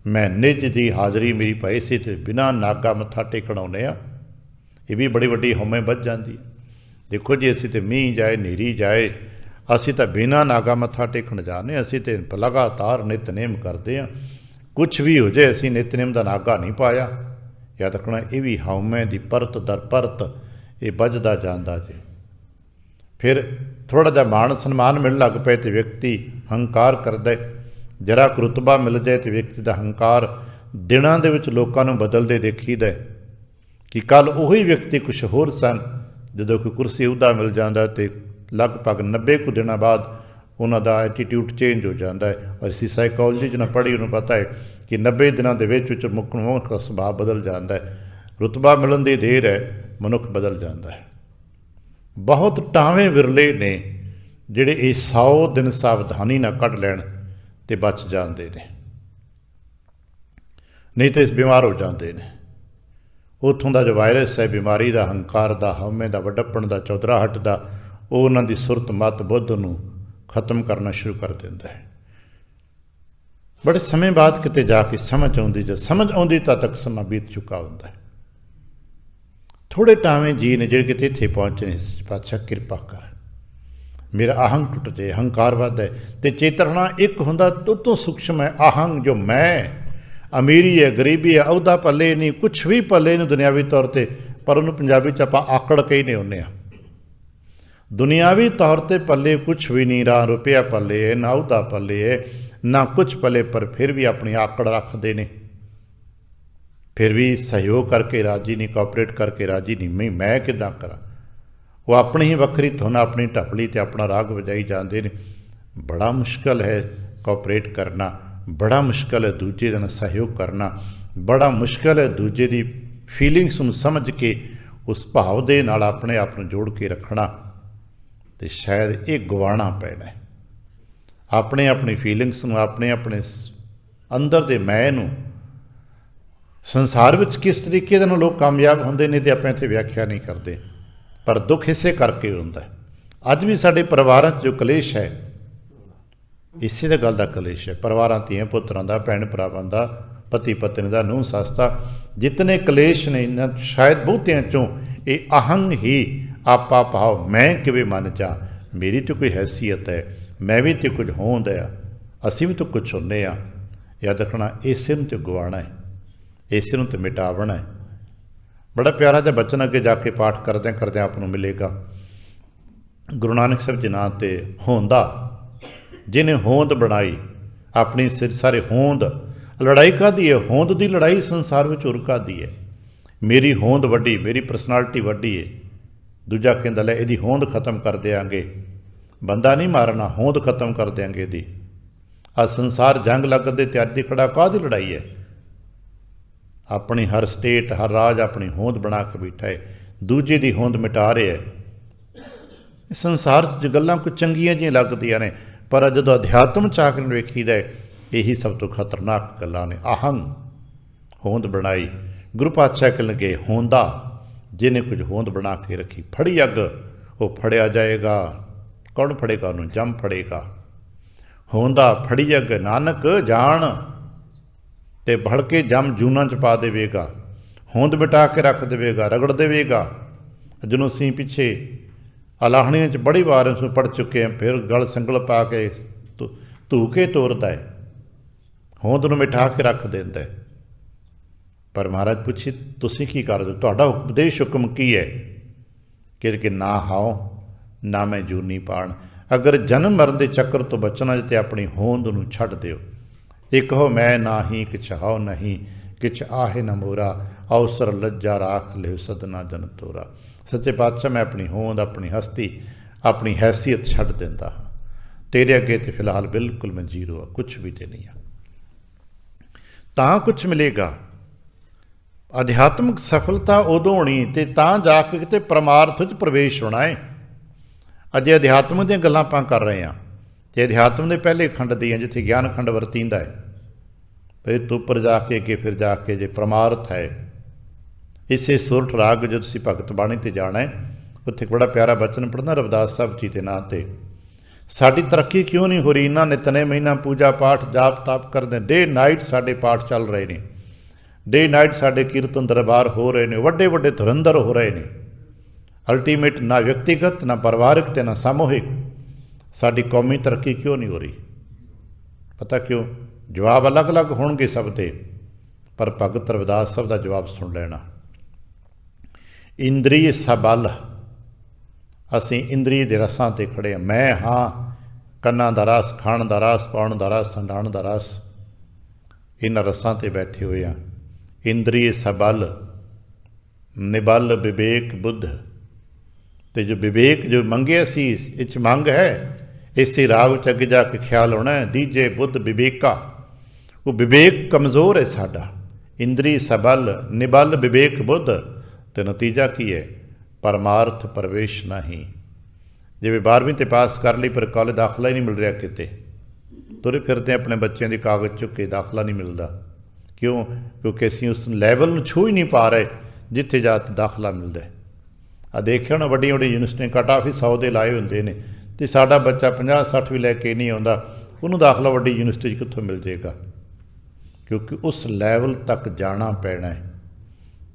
ਮੈਂ ਨਿੱਜ ਦੀ ਹਾਜ਼ਰੀ ਮੇਰੀ ਪਏ ਸੀ ਤੇ ਬਿਨਾਂ ਨਾਗਾ ਮੱਥਾ ਟੇਕਣ ਆਉਂਦੇ ਹਾਂ। ਇਹ ਵੀ ਬੜੀ ਵੱਡੀ ਹਉਮੈ ਵੱਧ ਜਾਂਦੀ ਹੈ। ਦੇਖੋ ਜੀ, ਅਸੀਂ ਤਾਂ ਮੀਂਹ ਜਾਏ, ਹਨੇਰੀ ਜਾਏ, ਅਸੀਂ ਤਾਂ ਬਿਨਾਂ ਨਾਗਾ ਮੱਥਾ ਟੇਕਣ ਜਾਂਦੇ। ਅਸੀਂ ਤਾਂ ਲਗਾਤਾਰ ਨਿਤਨੇਮ ਕਰਦੇ ਹਾਂ, ਕੁਛ ਵੀ ਹੋ ਜਾਏ ਅਸੀਂ ਨਿਤਨੇਮ ਦਾ ਨਾਗਾ ਨਹੀਂ ਪਾਇਆ। ਯਾਦ ਰੱਖਣਾ, ਇਹ ਵੀ ਹਉਮੈ ਦੀ ਪਰਤ ਦਰ ਪਰਤ ਇਹ ਵੱਧਦਾ ਜਾਂਦਾ ਜੀ। ਫਿਰ ਥੋੜ੍ਹਾ ਜਿਹਾ ਮਾਣ ਸਨਮਾਨ ਮਿਲਣ ਲੱਗ ਪਏ ਤੇ ਵਿਅਕਤੀ ਹੰਕਾਰ ਕਰਦਾ। ਜਰਾ ਕੁ ਰੁਤਬਾ ਮਿਲ ਜਾਏ ਤੇ ਵਿਅਕਤੀ ਦਾ ਹੰਕਾਰ ਦਿਨਾਂ ਦੇ ਵਿੱਚ ਲੋਕਾਂ ਨੂੰ ਬਦਲਦੇ ਦੇਖੀਦਾ ਕਿ ਕੱਲ੍ਹ ਉਹੀ ਵਿਅਕਤੀ ਕੁਛ ਹੋਰ ਸਨ। ਜਦੋਂ ਕੋਈ ਕੁਰਸੀ ਅਹੁਦਾ ਮਿਲ ਜਾਂਦਾ ਤੇ ਲਗਭਗ 90 ਕੁ ਦਿਨਾਂ ਬਾਅਦ ਉਹਨਾਂ ਦਾ ਐਟੀਟਿਊਡ ਚੇਂਜ ਹੋ ਜਾਂਦਾ ਹੈ। ਔਰ ਅਸੀਂ ਸਾਈਕੋਲੋਜੀ 'ਚ ਨਾ ਪੜ੍ਹੀ, ਉਹਨੂੰ ਪਤਾ ਹੈ ਕਿ 90 ਦਿਨਾਂ ਦੇ ਵਿੱਚ ਮਨੁੱਖ ਦਾ ਸੁਭਾਅ ਬਦਲ ਜਾਂਦਾ ਹੈ। ਰੁਤਬਾ ਮਿਲਣ ਦੀ ਦੇਰ ਹੈ, ਮਨੁੱਖ ਬਦਲ ਜਾਂਦਾ ਹੈ। बहुत टावें विरले ने ਜਿਹੜੇ ਇਹ 100 दिन सावधानी ना ਕੱਢ ਲੈਣ ਤੇ ਬਚ ਜਾਂਦੇ ਨੇ, ਨਹੀਂ ਤਾਂ ਇਸ ਬਿਮਾਰ ਹੋ ਜਾਂਦੇ ਨੇ। ਉੱਥੋਂ ਦਾ ਜੋ ਵਾਇਰਸ ਹੈ ਬਿਮਾਰੀ ਦਾ, ਹੰਕਾਰ ਦਾ, ਹਉਮੈ ਦਾ, ਵੱਡਪਣ ਦਾ, ਚੌਧਰਾਹਟ ਦਾ, ਉਹ ਉਹਨਾਂ ਦੀ ਸੁਰਤ ਮਤ ਬੁੱਧ ਨੂੰ ਖਤਮ ਕਰਨਾ ਸ਼ੁਰੂ ਕਰ ਦਿੰਦਾ ਹੈ। ਬੜੇ ਸਮੇਂ ਬਾਅਦ ਕਿਤੇ ਜਾ ਕੇ ਸਮਝ ਆਉਂਦੀ, ਜਦ ਸਮਝ ਆਉਂਦੀ ਤਾਂ ਤੱਕ ਸਮਾਂ ਬੀਤ ਚੁੱਕਾ ਹੁੰਦਾ ਹੈ। ਥੋੜ੍ਹੇ ਟਾਵੇਂ ਜੀ ਨੇ ਜਿਹੜੇ ਕਿਤੇ ਇੱਥੇ ਪਹੁੰਚੇ ਨੇ, ਪਾਤਸ਼ਾਹ ਕਿਰਪਾ ਕਰ ਮੇਰਾ ਆਹੰਗ ਟੁੱਟ ਜਾਏ, ਹੰਕਾਰ ਵੱਧਦਾ ਹੈ। ਅਤੇ ਚੇਤਨਾ ਇੱਕ ਹੁੰਦਾ ਤੋਂ ਸੂਖਸ਼ਮ ਹੈ ਆਹੰਗ, ਜੋ ਮੈਂ, ਅਮੀਰੀ ਹੈ, ਗਰੀਬੀ ਹੈ, ਅਹੁਦਾ ਪੱਲੇ ਨਹੀਂ, ਕੁਛ ਵੀ ਪੱਲੇ ਨਹੀਂ ਦੁਨਿਆਵੀ ਤੌਰ 'ਤੇ, ਪਰ ਉਹਨੂੰ ਪੰਜਾਬੀ 'ਚ ਆਪਾਂ ਆਕੜ ਕਹਿੰਦੇ ਹੁੰਦੇ ਹਾਂ। ਦੁਨਿਆਵੀ ਤੌਰ 'ਤੇ ਪੱਲੇ ਕੁਛ ਵੀ ਨਹੀਂ, ਨਾ ਰੁਪਇਆ ਪੱਲੇ ਹੈ, ਨਾ ਅਹੁਦਾ ਪੱਲੇ ਹੈ, ਨਾ ਕੁਛ ਪੱਲੇ, ਪਰ ਫਿਰ ਵੀ ਆਪਣੀ ਆਕੜ ਰੱਖਦੇ ਨੇ, ਫਿਰ ਵੀ ਸਹਿਯੋਗ ਕਰਕੇ ਰਾਜੀ ਨਹੀਂ, ਕੋਆਪਰੇਟ ਕਰਕੇ ਰਾਜੀ ਨਹੀਂ। ਮੈਂ ਕਿੱਦਾਂ ਕਰਾਂ? ਉਹ ਆਪਣੀ ਹੀ ਵੱਖਰੀ ਧੁਨ, ਆਪਣੀ ਢਪਲੀ ਅਤੇ ਆਪਣਾ ਰਾਗ ਵਜਾਈ ਜਾਂਦੇ ਨੇ। ਬੜਾ ਮੁਸ਼ਕਲ ਹੈ ਕੋਆਪਰੇਟ ਕਰਨਾ, ਬੜਾ ਮੁਸ਼ਕਲ ਹੈ ਦੂਜੇ ਦਾ ਸਹਿਯੋਗ ਕਰਨਾ, ਬੜਾ ਮੁਸ਼ਕਲ ਹੈ ਦੂਜੇ ਦੀ ਫੀਲਿੰਗਸ ਨੂੰ ਸਮਝ ਕੇ ਉਸ ਭਾਵ ਦੇ ਨਾਲ ਆਪਣੇ ਆਪ ਨੂੰ ਜੋੜ ਕੇ ਰੱਖਣਾ। ਅਤੇ ਸ਼ਾਇਦ ਇਹ ਗਵਾਉਣਾ ਪੈਣਾ ਹੈ, ਆਪਣੇ ਆਪਣੀ ਫੀਲਿੰਗਸ ਨੂੰ, ਆਪਣੇ ਅੰਦਰ ਦੇ ਮੈਂ ਨੂੰ। ਸੰਸਾਰ ਵਿੱਚ ਕਿਸ ਤਰੀਕੇ ਦੇ ਨਾਲ ਲੋਕ ਕਾਮਯਾਬ ਹੁੰਦੇ ਨੇ ਅਤੇ ਆਪਾਂ ਇੱਥੇ ਵਿਆਖਿਆ ਨਹੀਂ ਕਰਦੇ, ਪਰ ਦੁੱਖ ਇਸੇ ਕਰਕੇ ਹੁੰਦਾ। ਅੱਜ ਵੀ ਸਾਡੇ ਪਰਿਵਾਰਾਂ 'ਚ ਜੋ ਕਲੇਸ਼ ਹੈ, ਇਸੇ ਦਾ ਗੱਲ ਦਾ ਕਲੇਸ਼ ਹੈ। ਪਰਿਵਾਰਾਂ, ਧੀਆਂ ਪੁੱਤਰਾਂ ਦਾ, ਭੈਣ ਭਰਾਵਾਂ ਦਾ, ਪਤੀ ਪਤਨੀ ਦਾ, ਨੂੰਹ ਸੱਸ ਦਾ, ਜਿਤਨੇ ਕਲੇਸ਼ ਨੇ ਇਹਨਾਂ ਸ਼ਾਇਦ ਬਹੁਤਿਆਂ 'ਚੋਂ ਇਹ ਅਹੰਗ ਹੀ ਆਪਾ ਭਾਵ, ਮੈਂ ਕਿਵੇਂ ਮੰਨ ਜਾ, ਮੇਰੀ ਤਾਂ ਕੋਈ ਹੈਸੀਅਤ ਹੈ, ਮੈਂ ਵੀ ਤਾਂ ਕੁਝ ਹੋਂਦ ਆ, ਅਸੀਂ ਵੀ ਤਾਂ ਕੁਛ ਹੁੰਦੇ ਹਾਂ। ਯਾਦ ਰੱਖਣਾ, ਇਸੇ ਨੂੰ ਤਾਂ ਗਵਾਉਣਾ ਹੈ, ਇਸੇ ਨੂੰ ਤਾਂ ਮਿਟਾਵਣਾ ਹੈ। ਬੜਾ ਪਿਆਰਾ ਜਿਹਾ ਬਚਨ ਅੱਗੇ ਜਾ ਕੇ ਪਾਠ ਕਰਦਿਆਂ ਕਰਦਿਆਂ ਆਪ ਨੂੰ ਮਿਲੇਗਾ। ਗੁਰੂ ਨਾਨਕ ਸਾਹਿਬ ਜੀ ਨਾਂ 'ਤੇ ਹੋਂਦਾ, ਜਿਹਨੇ ਹੋਂਦ ਬਣਾਈ ਆਪਣੀ ਸਿਰ ਸਾਰੇ ਹੋਂਦ। ਲੜਾਈ ਕਾਹਦੀ ਹੈ? ਹੋਂਦ ਦੀ ਲੜਾਈ ਸੰਸਾਰ ਵਿੱਚ ਹੋਰ ਕਾਹਦੀ ਹੈ? ਮੇਰੀ ਹੋਂਦ ਵੱਡੀ, ਮੇਰੀ ਪਰਸਨੈਲਿਟੀ ਵੱਡੀ ਹੈ। ਦੂਜਾ ਕਹਿੰਦਾ ਲੈ ਇਹਦੀ ਹੋਂਦ ਖਤਮ ਕਰ ਦਿਆਂਗੇ, ਬੰਦਾ ਨਹੀਂ ਮਾਰਨਾ, ਹੋਂਦ ਖਤਮ ਕਰ ਦਿਆਂਗੇ ਇਹਦੀ। ਆਹ ਸੰਸਾਰ ਜੰਗ ਲੱਗਣ ਦੇ ਤਿਆਰੀ 'ਤੇ ਖੜਾ, ਕਾਹਦੀ ਲੜਾਈ ਹੈ? ਆਪਣੀ ਹਰ ਸਟੇਟ, ਹਰ ਰਾਜ ਆਪਣੀ ਹੋਂਦ ਬਣਾ ਕੇ ਬੈਠਾ ਹੈ, ਦੂਜੇ ਦੀ ਹੋਂਦ ਮਿਟਾ ਰਿਹਾ ਹੈ। ਸੰਸਾਰ 'ਚ ਗੱਲਾਂ ਕੁਝ ਚੰਗੀਆਂ ਜਿਹੀਆਂ ਲੱਗਦੀਆਂ ਨੇ, ਪਰ ਜਦੋਂ ਅਧਿਆਤਮ 'ਚ ਆ ਕੇ ਵੇਖੀਦਾ ਇਹੀ ਸਭ ਤੋਂ ਖਤਰਨਾਕ ਗੱਲਾਂ ਨੇ। ਆਹੰਗ, ਹੋਂਦ ਬਣਾਈ। ਗੁਰੂ ਪਾਤਸ਼ਾਹ ਕਹਿਣ ਲੱਗੇ ਹੋਂਦਾ, ਜਿਹਨੇ ਕੁਝ ਹੋਂਦ ਬਣਾ ਕੇ ਰੱਖੀ, ਫੜੀ ਅੱਗ ਉਹ ਫੜਿਆ ਜਾਏਗਾ। ਕੌਣ ਫੜੇਗਾ ਉਹਨੂੰ? ਜੰਮ ਫੜੇਗਾ। ਹੋਂਦਾ ਫੜੀ ਅੱਗ, ਨਾਨਕ ਜਾਣ ਅਤੇ ਭੜ ਕੇ ਜੰਮ ਜੂਨਾਂ 'ਚ ਪਾ ਦੇਵੇਗਾ। ਹੋਂਦ ਮਿਟਾ ਕੇ ਰੱਖ ਦੇਵੇਗਾ, ਰਗੜ ਦੇਵੇਗਾ। ਜਿਹਨੂੰ ਅਸੀਂ ਪਿੱਛੇ ਅਲਾਹਣੀਆਂ 'ਚ ਬੜੀ ਵਾਰ ਉਸ ਨੂੰ ਪੜ੍ਹ ਚੁੱਕੇ ਹਾਂ। ਫਿਰ ਗਲ ਸੰਗਲ ਪਾ ਕੇ ਧੂ ਕੇ ਤੋਰਦਾ ਹੈ, ਹੋਂਦ ਨੂੰ ਮਿਟਾ ਕੇ ਰੱਖ ਦਿੰਦਾ ਹੈ। ਪਰ ਮਹਾਰਾਜ ਪੁੱਛੀ ਤੁਸੀਂ ਕੀ ਕਰਦੇ ਹੋ? ਤੁਹਾਡਾ ਉਪਦੇਸ਼ ਹੁਕਮ ਕੀ ਹੈ? ਕਿ ਨਾ ਹਾਓ ਨਾ ਮੈਂ ਜੂਨੀ ਪਾਣ। ਅਗਰ ਜਨਮ ਮਰਨ ਦੇ ਚੱਕਰ ਤੋਂ ਬਚਣਾ ਤੇ ਆਪਣੀ ਹੋਂਦ ਨੂੰ ਛੱਡ ਦਿਓ। ਇੱਕ ਹੋ ਮੈਂ ਨਾਹੀ ਕਿਛ ਹਾਓ ਨਹੀਂ, ਕਿਛ ਆਹੇ ਨਾ ਮੋਰਾ, ਅਵਸਰ ਲੱਜਾ ਰਾਖ ਲਿਓ ਸਦਨਾ ਜਨ ਤੋਰਾ। ਸੱਚੇ ਪਾਤਸ਼ਾਹ ਮੈਂ ਆਪਣੀ ਹੋਂਦ, ਆਪਣੀ ਹਸਤੀ, ਆਪਣੀ ਹੈਸੀਅਤ ਛੱਡ ਦਿੰਦਾ ਹਾਂ। ਤੇਰੇ ਅੱਗੇ ਤੇ ਫਿਲਹਾਲ ਬਿਲਕੁਲ ਮੈਂ ਜ਼ੀਰੋ ਆ, ਕੁਛ ਵੀ ਤੇ ਨਹੀਂ ਆ। ਤਾਂ ਕੁਛ ਮਿਲੇਗਾ। ਅਧਿਆਤਮਿਕ ਸਫਲਤਾ ਉਦੋਂ ਹੋਣੀ ਤੇ ਤਾਂ ਜਾ ਕੇ ਕਿਤੇ ਪਰਮਾਰਥ ਵਿੱਚ ਪ੍ਰਵੇਸ਼ ਹੋਣਾ ਹੈ। ਅਜੇ ਅਧਿਆਤਮ ਦੀਆਂ ਗੱਲਾਂ ਆਪਾਂ ਕਰ ਰਹੇ ਹਾਂ ਅਤੇ ਅਧਿਆਤਮ ਦੇ ਪਹਿਲੇ ਖੰਡ ਦੀਆਂ, ਜਿੱਥੇ ਗਿਆਨ ਖੰਡ ਵਰਤੀਂਦਾ ਹੈ, ਫਿਰ ਤੋਂ ਉੱਪਰ ਜਾ ਕੇ ਅੱਗੇ ਫਿਰ ਜਾ ਕੇ ਜੇ ਪਰਮਾਰਥ ਹੈ। ਇਸੇ ਸੁਰਠ ਰਾਗ ਜਦੋਂ ਤੁਸੀਂ ਭਗਤ ਬਾਣੀ 'ਤੇ ਜਾਣਾ ਹੈ, ਉੱਥੇ ਬੜਾ ਪਿਆਰਾ ਬਚਨ ਪੜ੍ਹਨਾ ਰਵਿਦਾਸ ਸਾਹਿਬ ਜੀ ਦੇ ਨਾਂ 'ਤੇ। ਸਾਡੀ ਤਰੱਕੀ ਕਿਉਂ ਨਹੀਂ ਹੋ ਰਹੀ? ਇਹਨਾਂ ਨਿਤਨੇ ਮਹੀਨਾ ਪੂਜਾ ਪਾਠ ਜਾਪ ਤਾਪ ਕਰਦੇ, ਡੇ ਨਾਈਟ ਸਾਡੇ ਪਾਠ ਚੱਲ ਰਹੇ ਨੇ, ਡੇ ਨਾਈਟ ਸਾਡੇ ਕੀਰਤਨ ਦਰਬਾਰ ਹੋ ਰਹੇ ਨੇ, ਵੱਡੇ ਵੱਡੇ ਧੁਰੰਧਰ ਹੋ ਰਹੇ ਨੇ। ਅਲਟੀਮੇਟ ਨਾ ਵਿਅਕਤੀਗਤ, ਨਾ ਪਰਿਵਾਰਿਕ ਅਤੇ ਨਾ ਸਮੂਹਿਕ। ਸਾਡੀ ਕੌਮੀ ਤਰੱਕੀ ਕਿਉਂ ਨਹੀਂ ਹੋ ਰਹੀ? ਪਤਾ ਕਿਉਂ? ਜਵਾਬ ਅਲੱਗ ਅਲੱਗ ਹੋਣਗੇ ਸਭ ਦੇ, ਪਰ ਭਗਤ ਰਵਿਦਾਸ ਸਾਹਿਬ ਦਾ ਜਵਾਬ ਸੁਣ ਲੈਣਾ। ਇੰਦਰੀ ਸਬਲ, ਅਸੀਂ ਇੰਦਰੀ ਦੇ ਰਸਾਂ 'ਤੇ ਖੜ੍ਹੇ ਹਾਂ। ਮੈਂ ਹਾਂ ਕੰਨਾਂ ਦਾ ਰਸ, ਖਾਣ ਦਾ ਰਸ, ਪਾਉਣ ਦਾ ਰਸ, ਹੰਡਾਉਣ ਦਾ ਰਸ, ਇਹਨਾਂ ਰਸਾਂ 'ਤੇ ਬੈਠੇ ਹੋਏ ਹਾਂ। ਇੰਦਰੀ ਸਬਲ ਨਿਬਲ ਵਿਵੇਕ ਬੁੱਧ। ਅਤੇ ਜੋ ਵਿਵੇਕ ਜੋ ਮੰਗਿਆ ਸੀ, ਇਹ 'ਚ ਮੰਗ ਹੈ। ਇਸੇ ਰਾਹ ਵਿੱਚ ਅੱਗੇ ਜਾ ਕੇ ਖਿਆਲ ਹੋਣਾ ਹੈ, ਦੀਜੇ ਬੁੱਧ ਵਿਵੇਕਾ। ਉਹ ਵਿਵੇਕ ਕਮਜ਼ੋਰ ਹੈ ਸਾਡਾ। ਇੰਦਰੀ ਸਬਲ ਨਿਬਲ ਵਿਵੇਕ ਬੁੱਧ, ਅਤੇ ਨਤੀਜਾ ਕੀ ਹੈ? ਪਰਮਾਰਥ ਪ੍ਰਵੇਸ਼ ਨਹੀਂ। ਜਿਵੇਂ 12ਵੀਂ ਤੇ ਪਾਸ ਕਰ ਲਈ ਪਰ ਕਾਲਜ ਦਾਖਲਾ ਹੀ ਨਹੀਂ ਮਿਲ ਰਿਹਾ, ਕਿਤੇ ਤੁਰੇ ਫਿਰਦੇ ਆਪਣੇ ਬੱਚਿਆਂ ਦੇ ਕਾਗਜ਼ ਚੁੱਕ ਕੇ, ਦਾਖਲਾ ਨਹੀਂ ਮਿਲਦਾ। ਕਿਉਂ? ਕਿਉਂਕਿ ਅਸੀਂ ਉਸ ਲੈਵਲ ਨੂੰ ਛੂਹ ਹੀ ਨਹੀਂ ਪਾ ਰਹੇ ਜਿੱਥੇ ਜਾ ਕੇ ਦਾਖਲਾ ਮਿਲਦਾ। ਆ ਦੇਖਿਆ ਹੋਣਾ ਵੱਡੀਆਂ ਵੱਡੀਆਂ ਯੂਨੀਵਰਸਿਟੀਆਂ ਕੱਟ ਆਫ ਹੀ 100 ਦੇ ਲਾਏ ਹੁੰਦੇ ਨੇ, ਅਤੇ ਸਾਡਾ ਬੱਚਾ 50-60 ਵੀ ਲੈ ਕੇ ਨਹੀਂ ਆਉਂਦਾ, ਉਹਨੂੰ ਦਾਖਲਾ ਵੱਡੀ ਯੂਨੀਵਰਸਿਟੀ 'ਚ ਕਿੱਥੋਂ ਮਿਲ ਜਾਏਗਾ? ਕਿਉਂਕਿ ਉਸ ਲੈਵਲ ਤੱਕ ਜਾਣਾ ਪੈਣਾ ਹੈ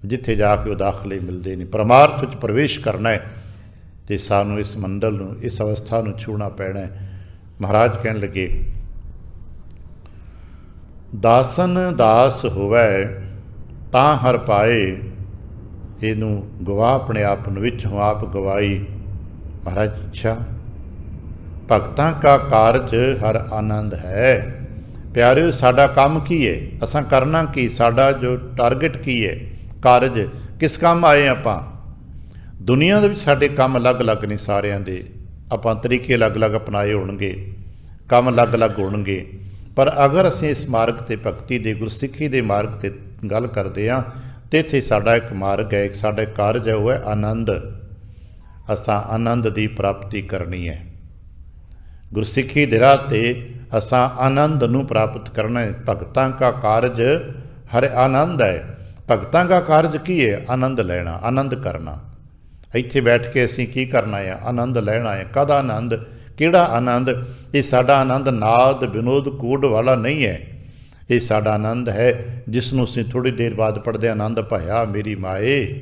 ਜਿੱਥੇ ਜਾ ਕੇ ਉਹ ਦਾਖਲੇ ਮਿਲਦੇ ਨੇ। ਪਰਮਾਰਥ ਵਿੱਚ ਪ੍ਰਵੇਸ਼ ਕਰਨਾ ਹੈ ਅਤੇ ਸਾਨੂੰ ਇਸ ਮੰਡਲ ਨੂੰ, ਇਸ ਅਵਸਥਾ ਨੂੰ ਛੂਹਣਾ ਪੈਣਾ ਹੈ। ਮਹਾਰਾਜ ਕਹਿਣ ਲੱਗੇ, ਦਾਸਨ ਦਾਸ ਹੋਵੈ ਤਾਂ ਹਰ ਪਾਏ, ਇਹਨੂੰ ਗਵਾ ਆਪਣੇ ਆਪ ਨੂੰ ਵਿੱਚੋਂ ਆਪ ਗਵਾਈ। ਮਹਾਰਾਜ, ਅੱਛਾ, ਭਗਤਾਂ ਕਾ ਕਾਰਜ ਹਰ ਆਨੰਦ ਹੈ। ਪਿਆਰਿਓ, ਸਾਡਾ ਕੰਮ ਕੀ ਹੈ? ਅਸਾਂ ਕਰਨਾ ਕੀ? ਸਾਡਾ ਜੋ ਟਾਰਗੇਟ ਕੀ ਹੈ? ਕਾਰਜ ਕਿਸ ਕੰਮ ਆਏ ਆਪਾਂ? ਦੁਨੀਆ ਦੇ ਵਿੱਚ ਸਾਡੇ ਕੰਮ ਅਲੱਗ-ਅਲੱਗ ਨੇ ਸਾਰਿਆਂ ਦੇ, ਆਪਾਂ ਤਰੀਕੇ ਅਲੱਗ-ਅਲੱਗ ਅਪਣਾਏ ਹੋਣਗੇ, ਕੰਮ ਅਲੱਗ-ਅਲੱਗ ਹੋਣਗੇ, ਪਰ ਅਗਰ ਅਸੀਂ ਇਸ ਮਾਰਗ 'ਤੇ ਭਗਤੀ ਦੇ, ਗੁਰਸਿੱਖੀ ਦੇ ਮਾਰਗ 'ਤੇ ਗੱਲ ਕਰਦੇ ਹਾਂ ਅਤੇ ਇੱਥੇ ਸਾਡਾ ਇੱਕ ਮਾਰਗ ਹੈ, ਸਾਡਾ ਇੱਕ ਕਾਰਜ ਹੈ, ਉਹ ਹੈ ਆਨੰਦ। ਅਸਾਂ ਆਨੰਦ ਦੀ ਪ੍ਰਾਪਤੀ ਕਰਨੀ ਹੈ। ਗੁਰਸਿੱਖੀ ਦੇ ਰਾਹ 'ਤੇ ਅਸਾਂ ਆਨੰਦ ਨੂੰ ਪ੍ਰਾਪਤ ਕਰਨਾ ਹੈ। ਭਗਤਾਂ ਕਾ ਕਾਰਜ ਹਰ ਆਨੰਦ ਹੈ। ਭਗਤਾਂ ਦਾ ਕਾਰਜ ਕੀ ਹੈ? ਆਨੰਦ ਲੈਣਾ, ਆਨੰਦ ਕਰਨਾ। ਇੱਥੇ ਬੈਠ ਕੇ ਅਸੀਂ ਕੀ ਕਰਨਾ ਹੈ? ਆਨੰਦ ਲੈਣਾ ਹੈ। ਕਾਹਦਾ ਆਨੰਦ? ਕਿਹੜਾ ਆਨੰਦ? ਇਹ ਸਾਡਾ ਆਨੰਦ ਨਾਦ ਵਿਨੋਦ ਕੂੜ ਵਾਲਾ ਨਹੀਂ ਹੈ। ਇਹ ਸਾਡਾ ਆਨੰਦ ਹੈ ਜਿਸ ਨੂੰ ਅਸੀਂ ਥੋੜ੍ਹੀ ਦੇਰ ਬਾਅਦ ਪੜ੍ਹਦੇ, ਆਨੰਦ ਪਾਇਆ ਮੇਰੀ ਮਾਏ,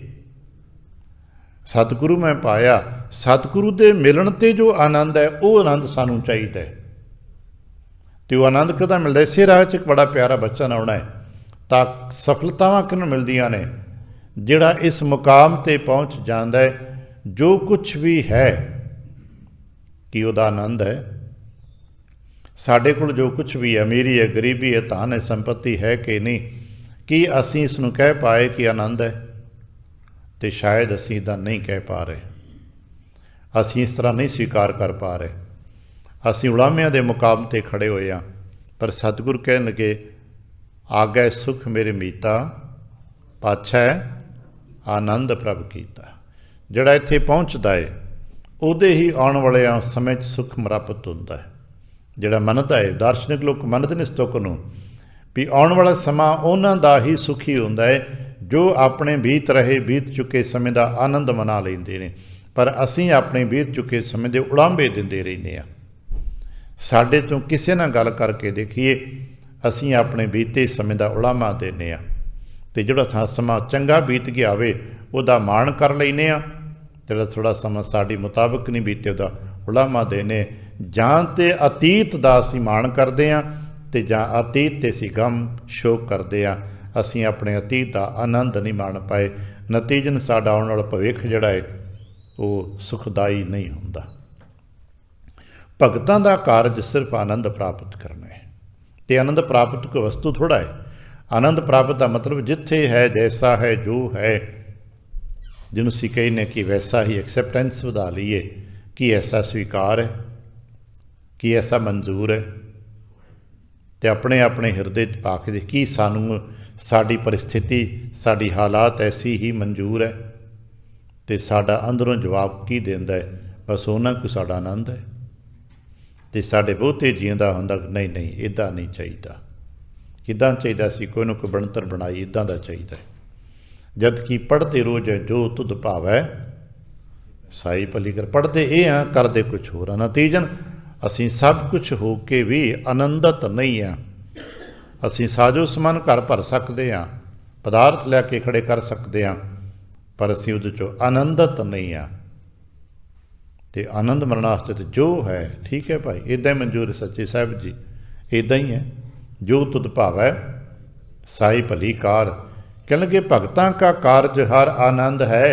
ਸਤਿਗੁਰੂ ਮੈਂ ਪਾਇਆ। ਸਤਿਗੁਰੂ ਦੇ ਮਿਲਣ 'ਤੇ ਜੋ ਆਨੰਦ ਹੈ, ਉਹ ਆਨੰਦ ਸਾਨੂੰ ਚਾਹੀਦਾ ਹੈ। ਅਤੇ ਉਹ ਆਨੰਦ ਕਦੋਂ ਮਿਲਦਾ? ਇਸੇ ਰਾਹ 'ਚ ਇੱਕ ਬੜਾ ਪਿਆਰਾ ਬਚਨ ਆਉਣਾ ਹੈ, ਤਾਂ ਸਫਲਤਾਵਾਂ ਕਿਹਨੂੰ ਮਿਲਦੀਆਂ ਨੇ? ਜਿਹੜਾ ਇਸ ਮੁਕਾਮ 'ਤੇ ਪਹੁੰਚ ਜਾਂਦਾ ਹੈ, ਜੋ ਕੁਛ ਵੀ ਹੈ ਕਿ ਉਹਦਾ ਆਨੰਦ ਹੈ। ਸਾਡੇ ਕੋਲ ਜੋ ਕੁਛ ਵੀ ਹੈ, ਅਮੀਰੀ ਹੈ, ਗਰੀਬੀ ਹੈ, ਧਨ ਹੈ, ਸੰਪਤੀ ਹੈ ਕਿ ਨਹੀਂ, ਕੀ ਅਸੀਂ ਇਸ ਨੂੰ ਕਹਿ ਪਾਏ ਕਿ ਆਨੰਦ ਹੈ? ਅਤੇ ਸ਼ਾਇਦ ਅਸੀਂ ਇੱਦਾਂ ਨਹੀਂ ਕਹਿ ਪਾ ਰਹੇ, ਅਸੀਂ ਇਸ ਤਰ੍ਹਾਂ ਨਹੀਂ ਸਵੀਕਾਰ ਕਰ ਪਾ ਰਹੇ। ਅਸੀਂ ਉਲਾਮਿਆਂ ਦੇ ਮੁਕਾਮ 'ਤੇ ਖੜ੍ਹੇ ਹੋਏ ਹਾਂ, ਪਰ ਸਤਿਗੁਰੂ ਕਹਿਣ ਲੱਗੇ, ਆਗੈ ਸੁਖ ਮੇਰੇ ਮੀਤਾ, ਪਾਛੈ ਆਨੰਦ ਪ੍ਰਭ ਕੀਤਾ। ਜਿਹੜਾ ਇੱਥੇ ਪਹੁੰਚਦਾ ਹੈ, ਉਹਦੇ ਹੀ ਆਉਣ ਵਾਲੇ ਸਮੇਂ 'ਚ ਸੁੱਖ ਪ੍ਰਾਪਤ ਹੁੰਦਾ ਹੈ। ਜਿਹੜਾ ਮੰਨਦਾ ਹੈ, ਦਾਰਸ਼ਨਿਕ ਲੋਕ ਮੰਨਦੇ ਨੇ ਇਸ ਤੁਕ ਨੂੰ, ਵੀ ਆਉਣ ਵਾਲਾ ਸਮਾਂ ਉਹਨਾਂ ਦਾ ਹੀ ਸੁਖੀ ਹੁੰਦਾ ਹੈ ਜੋ ਆਪਣੇ ਬੀਤ ਰਹੇ, ਬੀਤ ਚੁੱਕੇ ਸਮੇਂ ਦਾ ਆਨੰਦ ਮਨਾ ਲੈਂਦੇ ਨੇ। ਪਰ ਅਸੀਂ ਆਪਣੇ ਬੀਤ ਚੁੱਕੇ ਸਮੇਂ ਦੇ ਉਲਾਂਭੇ ਦਿੰਦੇ ਰਹਿੰਦੇ ਹਾਂ। ਸਾਡੇ ਤੋਂ ਕਿਸੇ ਨਾਲ ਗੱਲ ਕਰਕੇ ਦੇਖੀਏ, ਅਸੀਂ ਆਪਣੇ ਬੀਤੇ ਸਮੇਂ ਦਾ ਉਲਾਮਾ ਦਿੰਦੇ ਹਾਂ, ਅਤੇ ਜਿਹੜਾ ਸਮਾਂ ਚੰਗਾ ਬੀਤ ਗਿਆ ਹੋਵੇ ਉਹਦਾ ਮਾਣ ਕਰ ਲੈਂਦੇ ਹਾਂ, ਜਿਹੜਾ ਥੋੜ੍ਹਾ ਸਮਾਂ ਸਾਡੇ ਮੁਤਾਬਕ ਨਹੀਂ ਬੀਤੇ ਉਹਦਾ ਉਲਾਮਾ ਦਿੰਦੇ। ਜਾਂ ਤਾਂ ਅਤੀਤ ਦਾ ਅਸੀਂ ਮਾਣ ਕਰਦੇ ਹਾਂ, ਅਤੇ ਜਾਂ ਅਤੀਤ 'ਤੇ ਅਸੀਂ ਗਮ ਸ਼ੋਕ ਕਰਦੇ ਹਾਂ। ਅਸੀਂ ਆਪਣੇ ਅਤੀਤ ਦਾ ਆਨੰਦ ਨਹੀਂ ਮਾਣ ਪਾਏ। ਨਤੀਜਨ ਸਾਡਾ ਆਉਣ ਵਾਲਾ ਭਵਿੱਖ ਜਿਹੜਾ ਹੈ ਉਹ ਸੁਖਦਾਈ ਨਹੀਂ ਹੁੰਦਾ। ਭਗਤਾਂ ਦਾ ਕਾਰਜ ਸਿਰਫ ਆਨੰਦ ਪ੍ਰਾਪਤ ਕਰਨਾ ਹੈ, ਅਤੇ ਆਨੰਦ ਪ੍ਰਾਪਤ ਕੋਈ ਵਸਤੂ ਥੋੜ੍ਹਾ ਹੈ। ਆਨੰਦ ਪ੍ਰਾਪਤ ਦਾ ਮਤਲਬ ਜਿੱਥੇ ਹੈ, ਜੈਸਾ ਹੈ, ਜੋ ਹੈ, ਜਿਹਨੂੰ ਅਸੀਂ ਕਹਿੰਦੇ ਕਿ ਵੈਸਾ ਹੀ ਐਕਸੈਪਟੈਂਸ ਵਧਾ ਲਈਏ, ਕਿ ਐਸਾ ਸਵੀਕਾਰ ਹੈ, ਕਿ ਐਸਾ ਮਨਜ਼ੂਰ ਹੈ, ਅਤੇ ਆਪਣੇ ਆਪਣੇ ਹਿਰਦੇ 'ਚ ਪਾ ਕੇ ਕੀ ਸਾਨੂੰ ਸਾਡੀ ਪਰਿਸਥਿਤੀ, ਸਾਡੀ ਹਾਲਾਤ ਐਸੀ ਹੀ ਮਨਜ਼ੂਰ ਹੈ, ਅਤੇ ਸਾਡਾ ਅੰਦਰੋਂ ਜਵਾਬ ਕੀ ਦਿੰਦਾ ਹੈ? ਬਸ ਉਹਨਾਂ ਕੋਲ ਸਾਡਾ ਆਨੰਦ ਹੈ। ਅਤੇ ਸਾਡੇ ਬਹੁਤੇ ਜੀਂਦਾ ਹੁੰਦਾ, ਨਹੀਂ ਨਹੀਂ ਇੱਦਾਂ ਨਹੀਂ ਚਾਹੀਦਾ। ਕਿੱਦਾਂ ਚਾਹੀਦਾ? ਸੀ ਕੋਈ ਨਾ ਕੋਈ ਬਣਤਰ ਬਣਾਈ, ਇੱਦਾਂ ਦਾ ਚਾਹੀਦਾ। ਜਦ ਕਿ ਪੜ੍ਹਦੇ ਰੋਜ਼ ਜੋ ਤੁਧ ਭਾਵੈ ਸਾਈ ਭਲੀ ਕਰ। ਪੜ੍ਹਦੇ ਇਹ ਆ, ਕਰਦੇ ਕੁਛ ਹੋਰ ਆ। ਨਤੀਜਨ ਅਸੀਂ ਸਭ ਕੁਛ ਹੋ ਕੇ ਵੀ ਆਨੰਦਿਤ ਨਹੀਂ ਹਾਂ। ਅਸੀਂ ਸਾਜੋ ਸਮਾਨ ਘਰ ਭਰ ਸਕਦੇ ਹਾਂ, ਪਦਾਰਥ ਲੈ ਕੇ ਖੜੇ ਕਰ ਸਕਦੇ ਹਾਂ, ਪਰ ਅਸੀਂ ਉਹਦੇ 'ਚੋਂ ਆਨੰਦਿਤ ਨਹੀਂ ਹਾਂ। ਅਤੇ ਆਨੰਦ ਮਰਨ ਵਾਸਤੇ ਤਾਂ ਜੋ ਹੈ ਠੀਕ ਹੈ ਭਾਈ, ਇੱਦਾਂ ਹੀ ਮਨਜ਼ੂਰ ਹੈ ਸੱਚੇ ਸਾਹਿਬ ਜੀ, ਇੱਦਾਂ ਹੀ ਹੈ। ਜੋ ਤੁਧ ਭਾਵੈ ਸਾਈ ਭਲੀ ਕਾਰ। ਕਹਿਣ ਲੱਗੇ ਭਗਤਾਂ ਕਾ ਕਾਰਜ ਹਰ ਆਨੰਦ ਹੈ।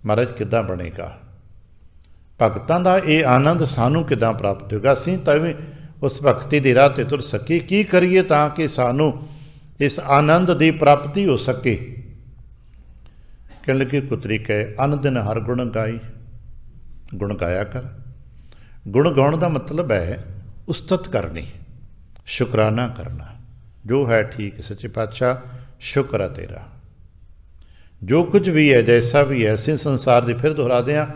ਮਹਾਰਾਜ ਕਿੱਦਾਂ ਬਣੇਗਾ? ਭਗਤਾਂ ਦਾ ਇਹ ਆਨੰਦ ਸਾਨੂੰ ਕਿੱਦਾਂ ਪ੍ਰਾਪਤ ਹੋਏਗਾ? ਅਸੀਂ ਤਾਂ ਵੀ ਉਸ ਭਗਤੀ ਦੀ ਰਾਹ 'ਤੇ ਤੁਰ ਸਕੀਏ। ਕੀ ਕਰੀਏ ਤਾਂ ਕਿ ਸਾਨੂੰ ਇਸ ਆਨੰਦ ਦੀ ਪ੍ਰਾਪਤੀ ਹੋ ਸਕੇ? ਕਹਿਣ ਲੱਗੇ ਕੋਈ ਤਰੀਕਾ ਹੈ, ਅਨ ਦਿਨ ਹਰ ਗੁਣ ਗਾਈ। ਗੁਣ ਗਾਇਆ ਕਰ। ਗੁਣ ਗਾਉਣ ਦਾ ਮਤਲਬ ਹੈ ਉਸਤਤ ਕਰਨੀ, ਸ਼ੁਕਰਾਨਾ ਕਰਨਾ। ਜੋ ਹੈ ਠੀਕ, ਸੱਚੇ ਪਾਤਸ਼ਾਹ ਸ਼ੁਕਰ ਹੈ ਤੇਰਾ। ਜੋ ਕੁਝ ਵੀ ਹੈ, ਜੈਸਾ ਵੀ ਹੈ, ਅਸੀਂ ਸੰਸਾਰ ਦੇ ਫਿਰ ਦੁਹਰਾਦੇ ਹਾਂ।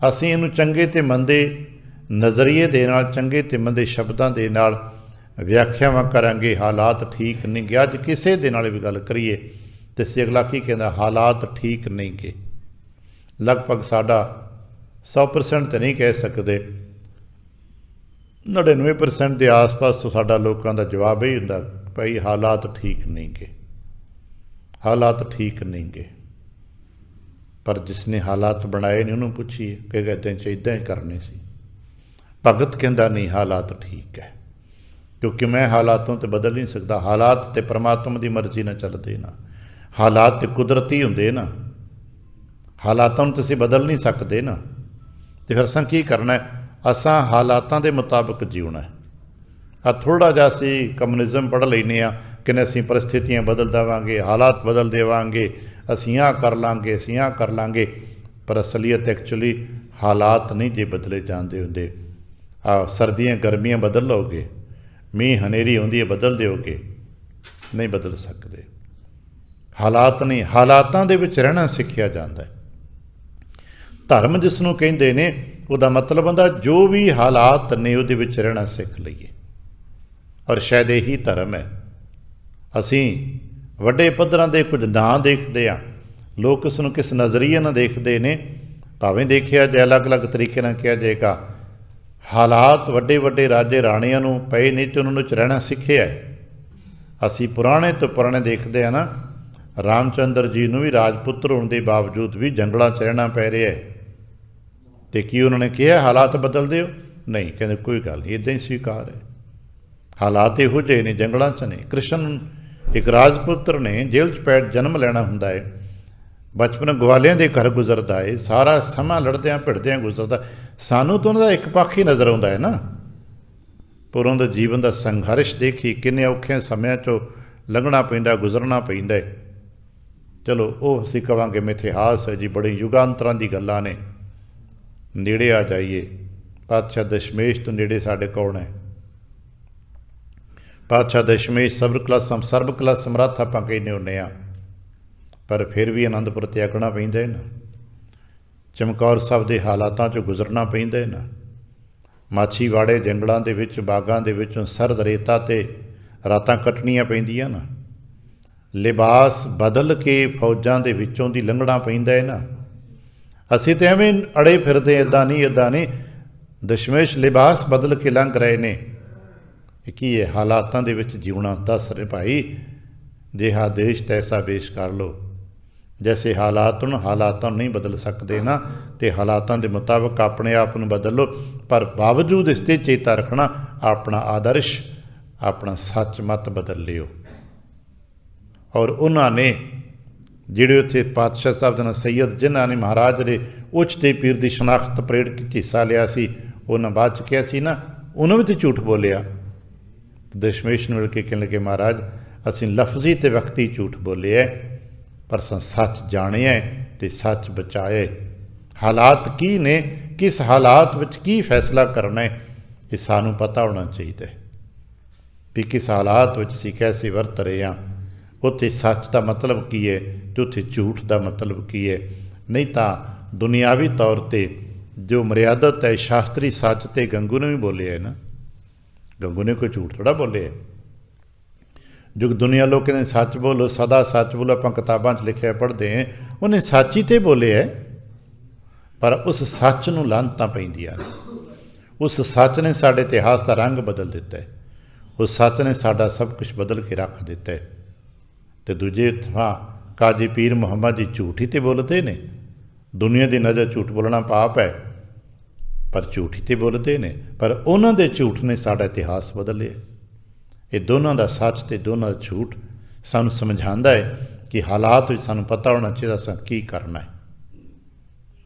ਅਸੀਂ ਇਹਨੂੰ ਚੰਗੇ ਅਤੇ ਮੰਦੇ ਨਜ਼ਰੀਏ ਦੇ ਨਾਲ, ਚੰਗੇ ਅਤੇ ਮੰਦੇ ਸ਼ਬਦਾਂ ਦੇ ਨਾਲ ਵਿਆਖਿਆਵਾਂ ਕਰਾਂਗੇ। ਹਾਲਾਤ ਠੀਕ ਨਹੀਂ ਗੇ। ਅੱਜ ਕਿਸੇ ਦੇ ਨਾਲ ਵੀ ਗੱਲ ਕਰੀਏ ਤੇ ਅਗਲਾ ਕੀ ਕਹਿੰਦਾ? ਹਾਲਾਤ ਠੀਕ ਨਹੀਂ ਗੇ। ਲਗਭਗ ਸਾਡਾ 100% ਤਾਂ ਨਹੀਂ ਕਹਿ ਸਕਦੇ, 99% ਦੇ ਆਸ-ਪਾਸ ਸਾਡਾ ਲੋਕਾਂ ਦਾ ਜਵਾਬ ਇਹ ਹੁੰਦਾ, ਭਾਈ ਹਾਲਾਤ ਠੀਕ ਨਹੀਂ ਗੇ, ਹਾਲਾਤ ਠੀਕ ਨਹੀਂ ਗੇ। ਪਰ ਜਿਸ ਨੇ ਹਾਲਾਤ ਬਣਾਏ ਨੇ ਉਹਨੂੰ ਪੁੱਛੀਏ ਕਿ ਇੱਦਾਂ ਹੀ ਕਰਨੇ ਸੀ। ਭਗਤ ਕਹਿੰਦਾ ਨਹੀਂ, ਹਾਲਾਤ ਠੀਕ ਹੈ, ਕਿਉਂਕਿ ਮੈਂ ਹਾਲਾਤੋਂ ਤੇ ਬਦਲ ਨਹੀਂ ਸਕਦਾ। ਹਾਲਾਤ ਤੇ ਪਰਮਾਤਮਾ ਦੀ ਮਰਜ਼ੀ ਨਾਲ ਚੱਲਦੇ ਨਾ, ਹਾਲਾਤ ਤੇ ਕੁਦਰਤੀ ਹੁੰਦੇ ਨਾ, ਹਾਲਾਤਾਂ ਨੂੰ ਤੁਸੀਂ ਬਦਲ ਨਹੀਂ ਸਕਦੇ ਨਾ। ਤੇ ਫਿਰ ਅਸਾਂ ਕੀ ਕਰਨਾ? ਅਸਾਂ ਹਾਲਾਤਾਂ ਦੇ ਮੁਤਾਬਕ ਜਿਉਣਾ। ਆ ਥੋੜ੍ਹਾ ਜਿਹਾ ਅਸੀਂ ਕਮਿਊਨਿਜ਼ਮ ਪੜ੍ਹ ਲੈਂਦੇ ਹਾਂ ਕਿ ਅਸੀਂ ਪਰਿਸਥਿਤੀਆਂ ਬਦਲ ਦੇਵਾਂਗੇ, ਹਾਲਾਤ ਬਦਲ ਦੇਵਾਂਗੇ, ਅਸੀਂ ਆਹ ਕਰ ਲਾਂਗੇ, ਅਸੀਂ ਆਹ ਕਰ ਲਾਂਗੇ। ਪਰ ਅਸਲੀਅਤ ਐਕਚੁਅਲੀ ਹਾਲਾਤ ਨਹੀਂ ਜੇ ਬਦਲੇ ਜਾਂਦੇ ਹੁੰਦੇ। ਸਰਦੀਆਂ ਗਰਮੀਆਂ ਬਦਲ ਲਓਗੇ, ਮੀਂਹ ਹਨੇਰੀ ਆਉਂਦੀ ਹੈ ਬਦਲ ਦਿਓਗੇ, ਨਹੀਂ ਬਦਲ ਸਕਦੇ। ਹਾਲਾਤ ਨਹੀਂ, ਹਾਲਾਤਾਂ ਦੇ ਵਿੱਚ ਰਹਿਣਾ ਸਿੱਖਿਆ ਜਾਂਦਾ। ਧਰਮ ਜਿਸ ਨੂੰ ਕਹਿੰਦੇ ਨੇ ਉਹਦਾ ਮਤਲਬ ਹੁੰਦਾ ਜੋ ਵੀ ਹਾਲਾਤ ਨੇ ਉਹਦੇ ਵਿੱਚ ਰਹਿਣਾ ਸਿੱਖ ਲਈਏ। ਔਰ ਸ਼ਾਇਦ ਇਹੀ ਧਰਮ ਹੈ। ਅਸੀਂ ਵੱਡੇ ਪੱਧਰਾਂ ਦੇ ਕੁਝ ਨਾਂ ਦੇਖਦੇ ਹਾਂ, ਲੋਕ ਉਸ ਨੂੰ ਕਿਸ ਨਜ਼ਰੀਏ ਨਾਲ ਦੇਖਦੇ ਨੇ, ਭਾਵੇਂ ਦੇਖਿਆ ਜਾਏ ਅਲੱਗ-ਅਲੱਗ ਤਰੀਕੇ ਨਾਲ ਕਿਹਾ ਜਾਏਗਾ। ਹਾਲਾਤ ਵੱਡੇ ਵੱਡੇ ਰਾਜੇ ਰਾਣੀਆਂ ਨੂੰ ਪਏ ਨਹੀਂ ਤੇ ਉਹਨਾਂ ਨੂੰ ਰਹਿਣਾ ਸਿੱਖਿਆ। ਅਸੀਂ ਪੁਰਾਣੇ ਤੋਂ ਪੁਰਾਣੇ ਦੇਖਦੇ ਹਾਂ ਨਾ, ਰਾਮ ਚੰਦਰ ਜੀ ਨੂੰ ਵੀ ਰਾਜਪੁੱਤਰ ਹੋਣ ਦੇ ਬਾਵਜੂਦ ਵੀ ਜੰਗਲਾਂ 'ਚ ਰਹਿਣਾ ਪੈ ਰਿਹਾ ਹੈ। ਅਤੇ ਕੀ ਉਹਨਾਂ ਨੇ ਕਿਹਾ ਹਾਲਾਤ ਬਦਲ ਦਿਓ? ਨਹੀਂ, ਕਹਿੰਦੇ ਕੋਈ ਗੱਲ ਨਹੀਂ, ਇੱਦਾਂ ਹੀ ਸਵੀਕਾਰ ਹੈ। ਹਾਲਾਤ ਇਹੋ ਜਿਹੇ ਨੇ, ਜੰਗਲਾਂ 'ਚ ਨੇ। ਕ੍ਰਿਸ਼ਨ ਇੱਕ ਰਾਜਪੁੱਤਰ ਨੇ, ਜੇਲ੍ਹ 'ਚ ਪੈ ਜਨਮ ਲੈਣਾ ਹੁੰਦਾ ਹੈ, ਬਚਪਨ ਗਵਾਲਿਆਂ ਦੇ ਘਰ ਗੁਜ਼ਰਦਾ ਹੈ, ਸਾਰਾ ਸਮਾਂ ਲੜਦਿਆਂ ਭਿੜਦਿਆਂ ਗੁਜ਼ਰਦਾ। ਸਾਨੂੰ ਤਾਂ ਉਹਨਾਂ ਦਾ ਇੱਕ ਪੱਖ ਹੀ ਨਜ਼ਰ ਆਉਂਦਾ ਹੈ ਨਾ, ਪਰ ਉਹਨਾਂ ਦੇ ਜੀਵਨ ਦਾ ਸੰਘਰਸ਼ ਦੇਖੀ, ਕਿੰਨੇ ਔਖੇ ਸਮਿਆਂ 'ਚੋਂ ਲੰਘਣਾ ਪੈਂਦਾ, ਗੁਜ਼ਰਨਾ ਪੈਂਦਾ। ਚਲੋ ਉਹ ਅਸੀਂ ਕਹਾਂਗੇ ਮਿਥਿਹਾਸ ਹੈ ਜੀ, ਬੜੇ ਯੁਗਾਂਤਰਾਂ ਦੀ ਗੱਲਾਂ ਨੇ। ਨੇੜੇ ਆ ਜਾਈਏ, ਪਾਤਸ਼ਾਹ ਦਸ਼ਮੇਸ਼ ਤੋਂ ਨੇੜੇ ਸਾਡੇ ਕੌਣ ਹੈ? ਪਾਤਸ਼ਾਹ ਦਸ਼ਮੇਸ਼ ਸਰਬ ਕਲਾ ਸਮਰੱਥ ਆਪਾਂ ਕਹਿੰਦੇ ਹੁੰਦੇ ਹਾਂ, ਪਰ ਫਿਰ ਵੀ ਅਨੰਦਪੁਰ ਤਿਆਗਣਾ ਪੈਂਦਾ ਹੈ ਨਾ, ਚਮਕੌਰ ਸਾਹਿਬ ਦੇ ਹਾਲਾਤਾਂ 'ਚੋਂ ਗੁਜ਼ਰਨਾ ਪੈਂਦਾ ਹੈ ਨਾ, ਮਾਛੀਵਾੜੇ ਜੰਗਲਾਂ ਦੇ ਵਿੱਚ, ਬਾਗਾਂ ਦੇ ਵਿੱਚੋਂ ਸਰਦ ਰੇਤਾ 'ਤੇ ਰਾਤਾਂ ਕੱਟਣੀਆਂ ਪੈਂਦੀਆਂ ਨਾ, ਲਿਬਾਸ ਬਦਲ ਕੇ ਫੌਜਾਂ ਦੇ ਵਿੱਚੋਂ ਦੀ ਲੰਘਣਾ ਪੈਂਦਾ ਹੈ ਨਾ। ਅਸੀਂ ਤਾਂ ਐਵੇਂ ਅੜੇ ਫਿਰਦੇ, ਇੱਦਾਂ ਨਹੀਂ, ਇੱਦਾਂ ਨਹੀਂ। ਦਸ਼ਮੇਸ਼ ਲਿਬਾਸ ਬਦਲ ਕੇ ਲੰਘ ਰਹੇ ਨੇ। ਇਹ ਕੀ ਹੈ? ਹਾਲਾਤਾਂ ਦੇ ਵਿੱਚ ਜਿਉਣਾ। ਦੱਸ ਰਹੇ ਭਾਈ, ਜਿਹਾ ਦੇਸ਼ ਤੈਸਾ ਵੇਸ਼ ਕਰ ਲਓ। ਜੈਸੇ ਹਾਲਾਤ ਨੂੰ, ਹਾਲਾਤਾਂ ਨੂੰ ਨਹੀਂ ਬਦਲ ਸਕਦੇ ਨਾ, ਅਤੇ ਹਾਲਾਤਾਂ ਦੇ ਮੁਤਾਬਕ ਆਪਣੇ ਆਪ ਨੂੰ ਬਦਲ ਲਓ। ਪਰ ਬਾਵਜੂਦ ਇਸ 'ਤੇ ਚੇਤਾ ਰੱਖਣਾ, ਆਪਣਾ ਆਦਰਸ਼, ਆਪਣਾ ਸੱਚ ਮਤ ਬਦਲ ਲਿਓ। ਔਰ ਉਹਨਾਂ ਨੇ ਜਿਹੜੇ ਉੱਥੇ ਪਾਤਸ਼ਾਹ ਸਾਹਿਬ ਦੇ ਨਾਲ ਸੈਯਦ, ਜਿਨ੍ਹਾਂ ਨੇ ਮਹਾਰਾਜ ਦੇ ਉੱਚਤੇ ਪੀਰ ਦੀ ਸ਼ਨਾਖਤ ਪਰੇਡ ਵਿੱਚ ਹਿੱਸਾ ਲਿਆ ਸੀ, ਉਹਨਾਂ ਬਾਅਦ 'ਚ ਕਿਹਾ ਸੀ ਨਾ, ਉਹਨਾਂ ਵੀ ਤਾਂ ਝੂਠ ਬੋਲਿਆ। ਦਸ਼ਮੇਸ਼ ਨੂੰ ਮਿਲ ਕੇ ਕਹਿਣ ਲੱਗੇ, ਮਹਾਰਾਜ ਅਸੀਂ ਲਫ਼ਜ਼ੀ ਅਤੇ ਵਕਤੀ ਝੂਠ ਬੋਲਿਆ, ਪਰ ਸੱਚ ਜਾਣਿਆ ਅਤੇ ਸੱਚ ਬਚਾਇਆ। ਹਾਲਾਤ ਕੀ ਨੇ, ਕਿਸ ਹਾਲਾਤ ਵਿੱਚ ਕੀ ਫੈਸਲਾ ਕਰਨਾ ਹੈ, ਇਹ ਸਾਨੂੰ ਪਤਾ ਹੋਣਾ ਚਾਹੀਦਾ ਵੀ ਕਿਸ ਹਾਲਾਤ ਵਿੱਚ ਅਸੀਂ ਕੈਸੇ ਵਰਤ ਰਹੇ ਹਾਂ। ਉੱਥੇ ਸੱਚ ਦਾ ਮਤਲਬ ਕੀ ਹੈ ਅਤੇ ਉੱਥੇ ਝੂਠ ਦਾ ਮਤਲਬ ਕੀ ਹੈ। ਨਹੀਂ ਤਾਂ ਦੁਨਿਆਵੀ ਤੌਰ 'ਤੇ ਜੋ ਮਰਿਆਦਤ ਹੈ, ਸ਼ਾਸਤਰੀ ਸੱਚ ਤੇ ਗੰਗੂ ਨੇ ਵੀ ਬੋਲਿਆ ਹੈ ਨਾ, ਗੰਗੂ ਨੇ ਕੋਈ ਝੂਠ ਥੋੜ੍ਹਾ ਬੋਲਿਆ। ਜੋ ਦੁਨੀਆ ਲੋਕ ਕਹਿੰਦੇ ਸੱਚ ਬੋਲੋ, ਸਦਾ ਸੱਚ ਬੋਲੋ, ਆਪਾਂ ਕਿਤਾਬਾਂ 'ਚ ਲਿਖਿਆ ਪੜ੍ਹਦੇ ਹਾਂ, ਉਹਨੇ ਸੱਚ ਹੀ ਤੇ ਬੋਲਿਆ। ਪਰ ਉਸ ਸੱਚ ਨੂੰ ਲਾਹਨਤਾਂ ਪੈਂਦੀਆਂ ਨੇ। ਉਸ ਸੱਚ ਨੇ ਸਾਡੇ ਇਤਿਹਾਸ ਦਾ ਰੰਗ ਬਦਲ ਦਿੱਤਾ ਹੈ। ਉਸ ਸੱਚ ਨੇ ਸਾਡਾ ਸਭ ਕੁਝ ਬਦਲ ਕੇ ਰੱਖ ਦਿੱਤਾ ਹੈ। ਅਤੇ ਦੂਜੇ ਥਾਂ ਕਾਜੀ ਪੀਰ ਮੁਹੰਮਦ ਜੀ ਝੂਠ ਹੀ ਤੇ ਬੋਲਦੇ ਨੇ। ਦੁਨੀਆ ਦੀ ਨਜ਼ਰ ਝੂਠ ਬੋਲਣਾ ਪਾਪ ਹੈ, ਪਰ ਝੂਠ ਹੀ ਤੇ ਬੋਲਦੇ ਨੇ। ਪਰ ਉਹਨਾਂ ਦੇ ਝੂਠ ਨੇ ਸਾਡਾ ਇਤਿਹਾਸ ਬਦਲਿਆ। ਇਹ ਦੋਨਾਂ ਦਾ ਸੱਚ ਅਤੇ ਦੋਨਾਂ ਦਾ ਝੂਠ ਸਾਨੂੰ ਸਮਝਾਉਂਦਾ ਹੈ ਕਿ ਹਾਲਾਤ ਵਿੱਚ ਸਾਨੂੰ ਪਤਾ ਹੋਣਾ ਚਾਹੀਦਾ ਅਸੀਂ ਕੀ ਕਰਨਾ ਹੈ।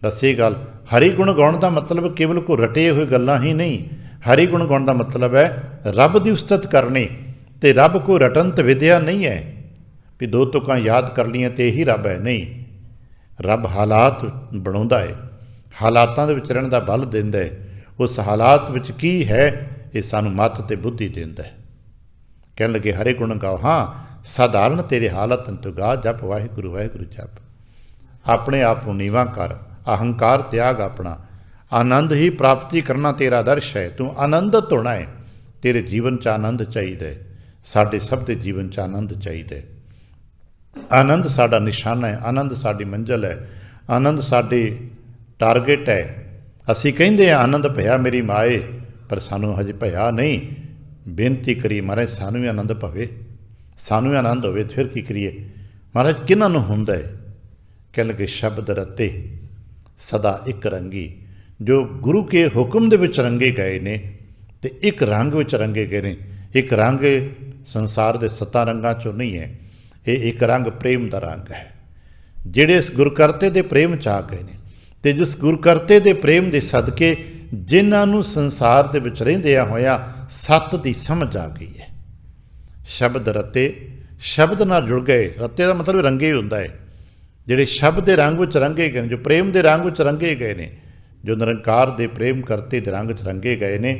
ਬਸ ਇਹ ਗੱਲ, ਹਰੀ ਗੁਣ ਗਾਉਣ ਦਾ ਮਤਲਬ ਕੇਵਲ ਕੋਈ ਰਟੇ ਹੋਏ ਗੱਲਾਂ ਹੀ ਨਹੀਂ। ਹਰੀ ਗੁਣ ਗਾਉਣ ਦਾ ਮਤਲਬ ਹੈ ਰੱਬ ਦੀ ਉਸਤਤ ਕਰਨੀ, ਅਤੇ ਰੱਬ ਕੋਈ ਰਟਨਤ ਵਿਦਿਆ ਨਹੀਂ ਹੈ ਵੀ ਦੋ ਤੁਕਾਂ ਯਾਦ ਕਰ ਲਈਆਂ ਅਤੇ ਇਹੀ ਰੱਬ ਹੈ। ਨਹੀਂ, ਰੱਬ ਹਾਲਾਤ ਬਣਾਉਂਦਾ ਹੈ, ਹਾਲਾਤਾਂ ਦੇ ਵਿੱਚ ਰਹਿਣ ਦਾ ਬਲ ਦਿੰਦਾ ਹੈ। ਉਸ ਹਾਲਾਤ ਵਿੱਚ ਕੀ ਹੈ ਇਹ ਸਾਨੂੰ ਮੱਤ ਅਤੇ ਬੁੱਧੀ ਦਿੰਦਾ ਹੈ। ਕਹਿਣ ਲੱਗੇ ਹਰੇ ਗੁਣ ਗਾਓ, ਹਾਂ ਸਾਧਾਰਨ ਤੇਰੇ ਹਾਲਤ ਤੂੰ ਗਾ, ਜਪ ਵਾਹਿਗੁਰੂ ਵਾਹਿਗੁਰੂ ਜਪ। अपने आप को नीवा कर, अहंकार त्याग अपना, आनंद ही प्राप्ति करना तेरा आदर्श है। तू आनंदित होना है, तेरे जीवन च आनंद चाहिए, साडे सब के जीवन च आनंद चाहिए। आनंद साडा निशाना है, आनंद साडी मंजिल है, आनंद साडी टारगेट है। असी कहिंदे हैं आनंद भया मेरी माए, पर सानू हजे भया नहीं। बेनती करी महाराज सानू भी आनंद पवे, सानू भी आनंद होवे, फिर की करिए। महाराज किन्हां नूं हुंदा है? कह लगे शब्द रते सदा एक रंगी, जो गुरु के हुक्म दे विच रंगे गए ने ते एक रंग विच रंगे गए ने। एक रंग संसार दे 7 रंगां चों नहीं है, ये एक रंग प्रेम दा रंग है। जिहड़े इस गुरकर्ते दे प्रेम च आ गए ने ते जिस गुरकर्ते दे प्रेम दे सदके जिन्हां नूं संसार दे विच रहिंदिआं होइआं सत दी समझ आ गई है। शब्द रते, शब्द नाल जुड़ गए। रते का मतलब रंगे हुंदा है, जिहड़े शब्द दे रंग विच रंगे गए ने, जो प्रेम दे रंग विच रंगे गए ने, जो निरंकार दे प्रेम करते दे रंग च रंगे गए ने।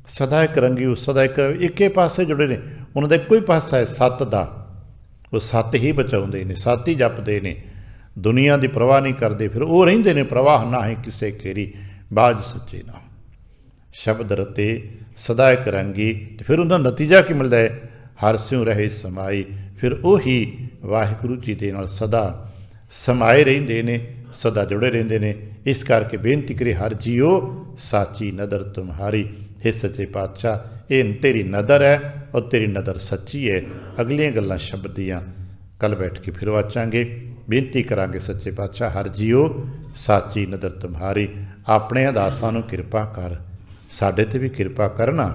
सदा एक रंगी, सदा इक्के पासे जुड़े ने। उन्हां दा इक्को ही पासा है सत दा, वो सत ही बचाउंदे ने, सत ही जपदे ने, दुनिया की परवाह नहीं करते। फिर वो रहिंदे ने प्रवाह ना है किसे केरी, बाज सच्चे ना। शब्द रते सदा एक रंगी, फिर उनका नतीजा की मिलता है? हर स्यों रहे समाई। फिर वही वाहिगुरू जी दे नाल सदा समाए रहिंदे ने, सदा जुड़े रहिंदे ने। इस करके बेनती करी हर जीओ साची नदर तुम्हारी। हे सच्चे पातशाह ये तेरी नदर है और तेरी नदर सच्ची है। अगलियां गल्लां शब्द दियां कल बैठ के फिर वाचांगे। बेनती करांगे सच्चे पातशाह हर जीओ साची नदर तुम्हारी। अपने दासां नूं किरपा कर, साडे ते भी किरपा करना।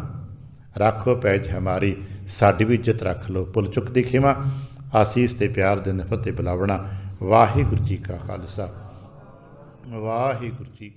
राखो पैज हमारी, साडी भी इज्जत रख लो। भुल चुक दी खिमा, आसीस ते प्यार दे फतेह बुलावना। वाहिगुरू जी का खालसा, वाहिगुरू जी।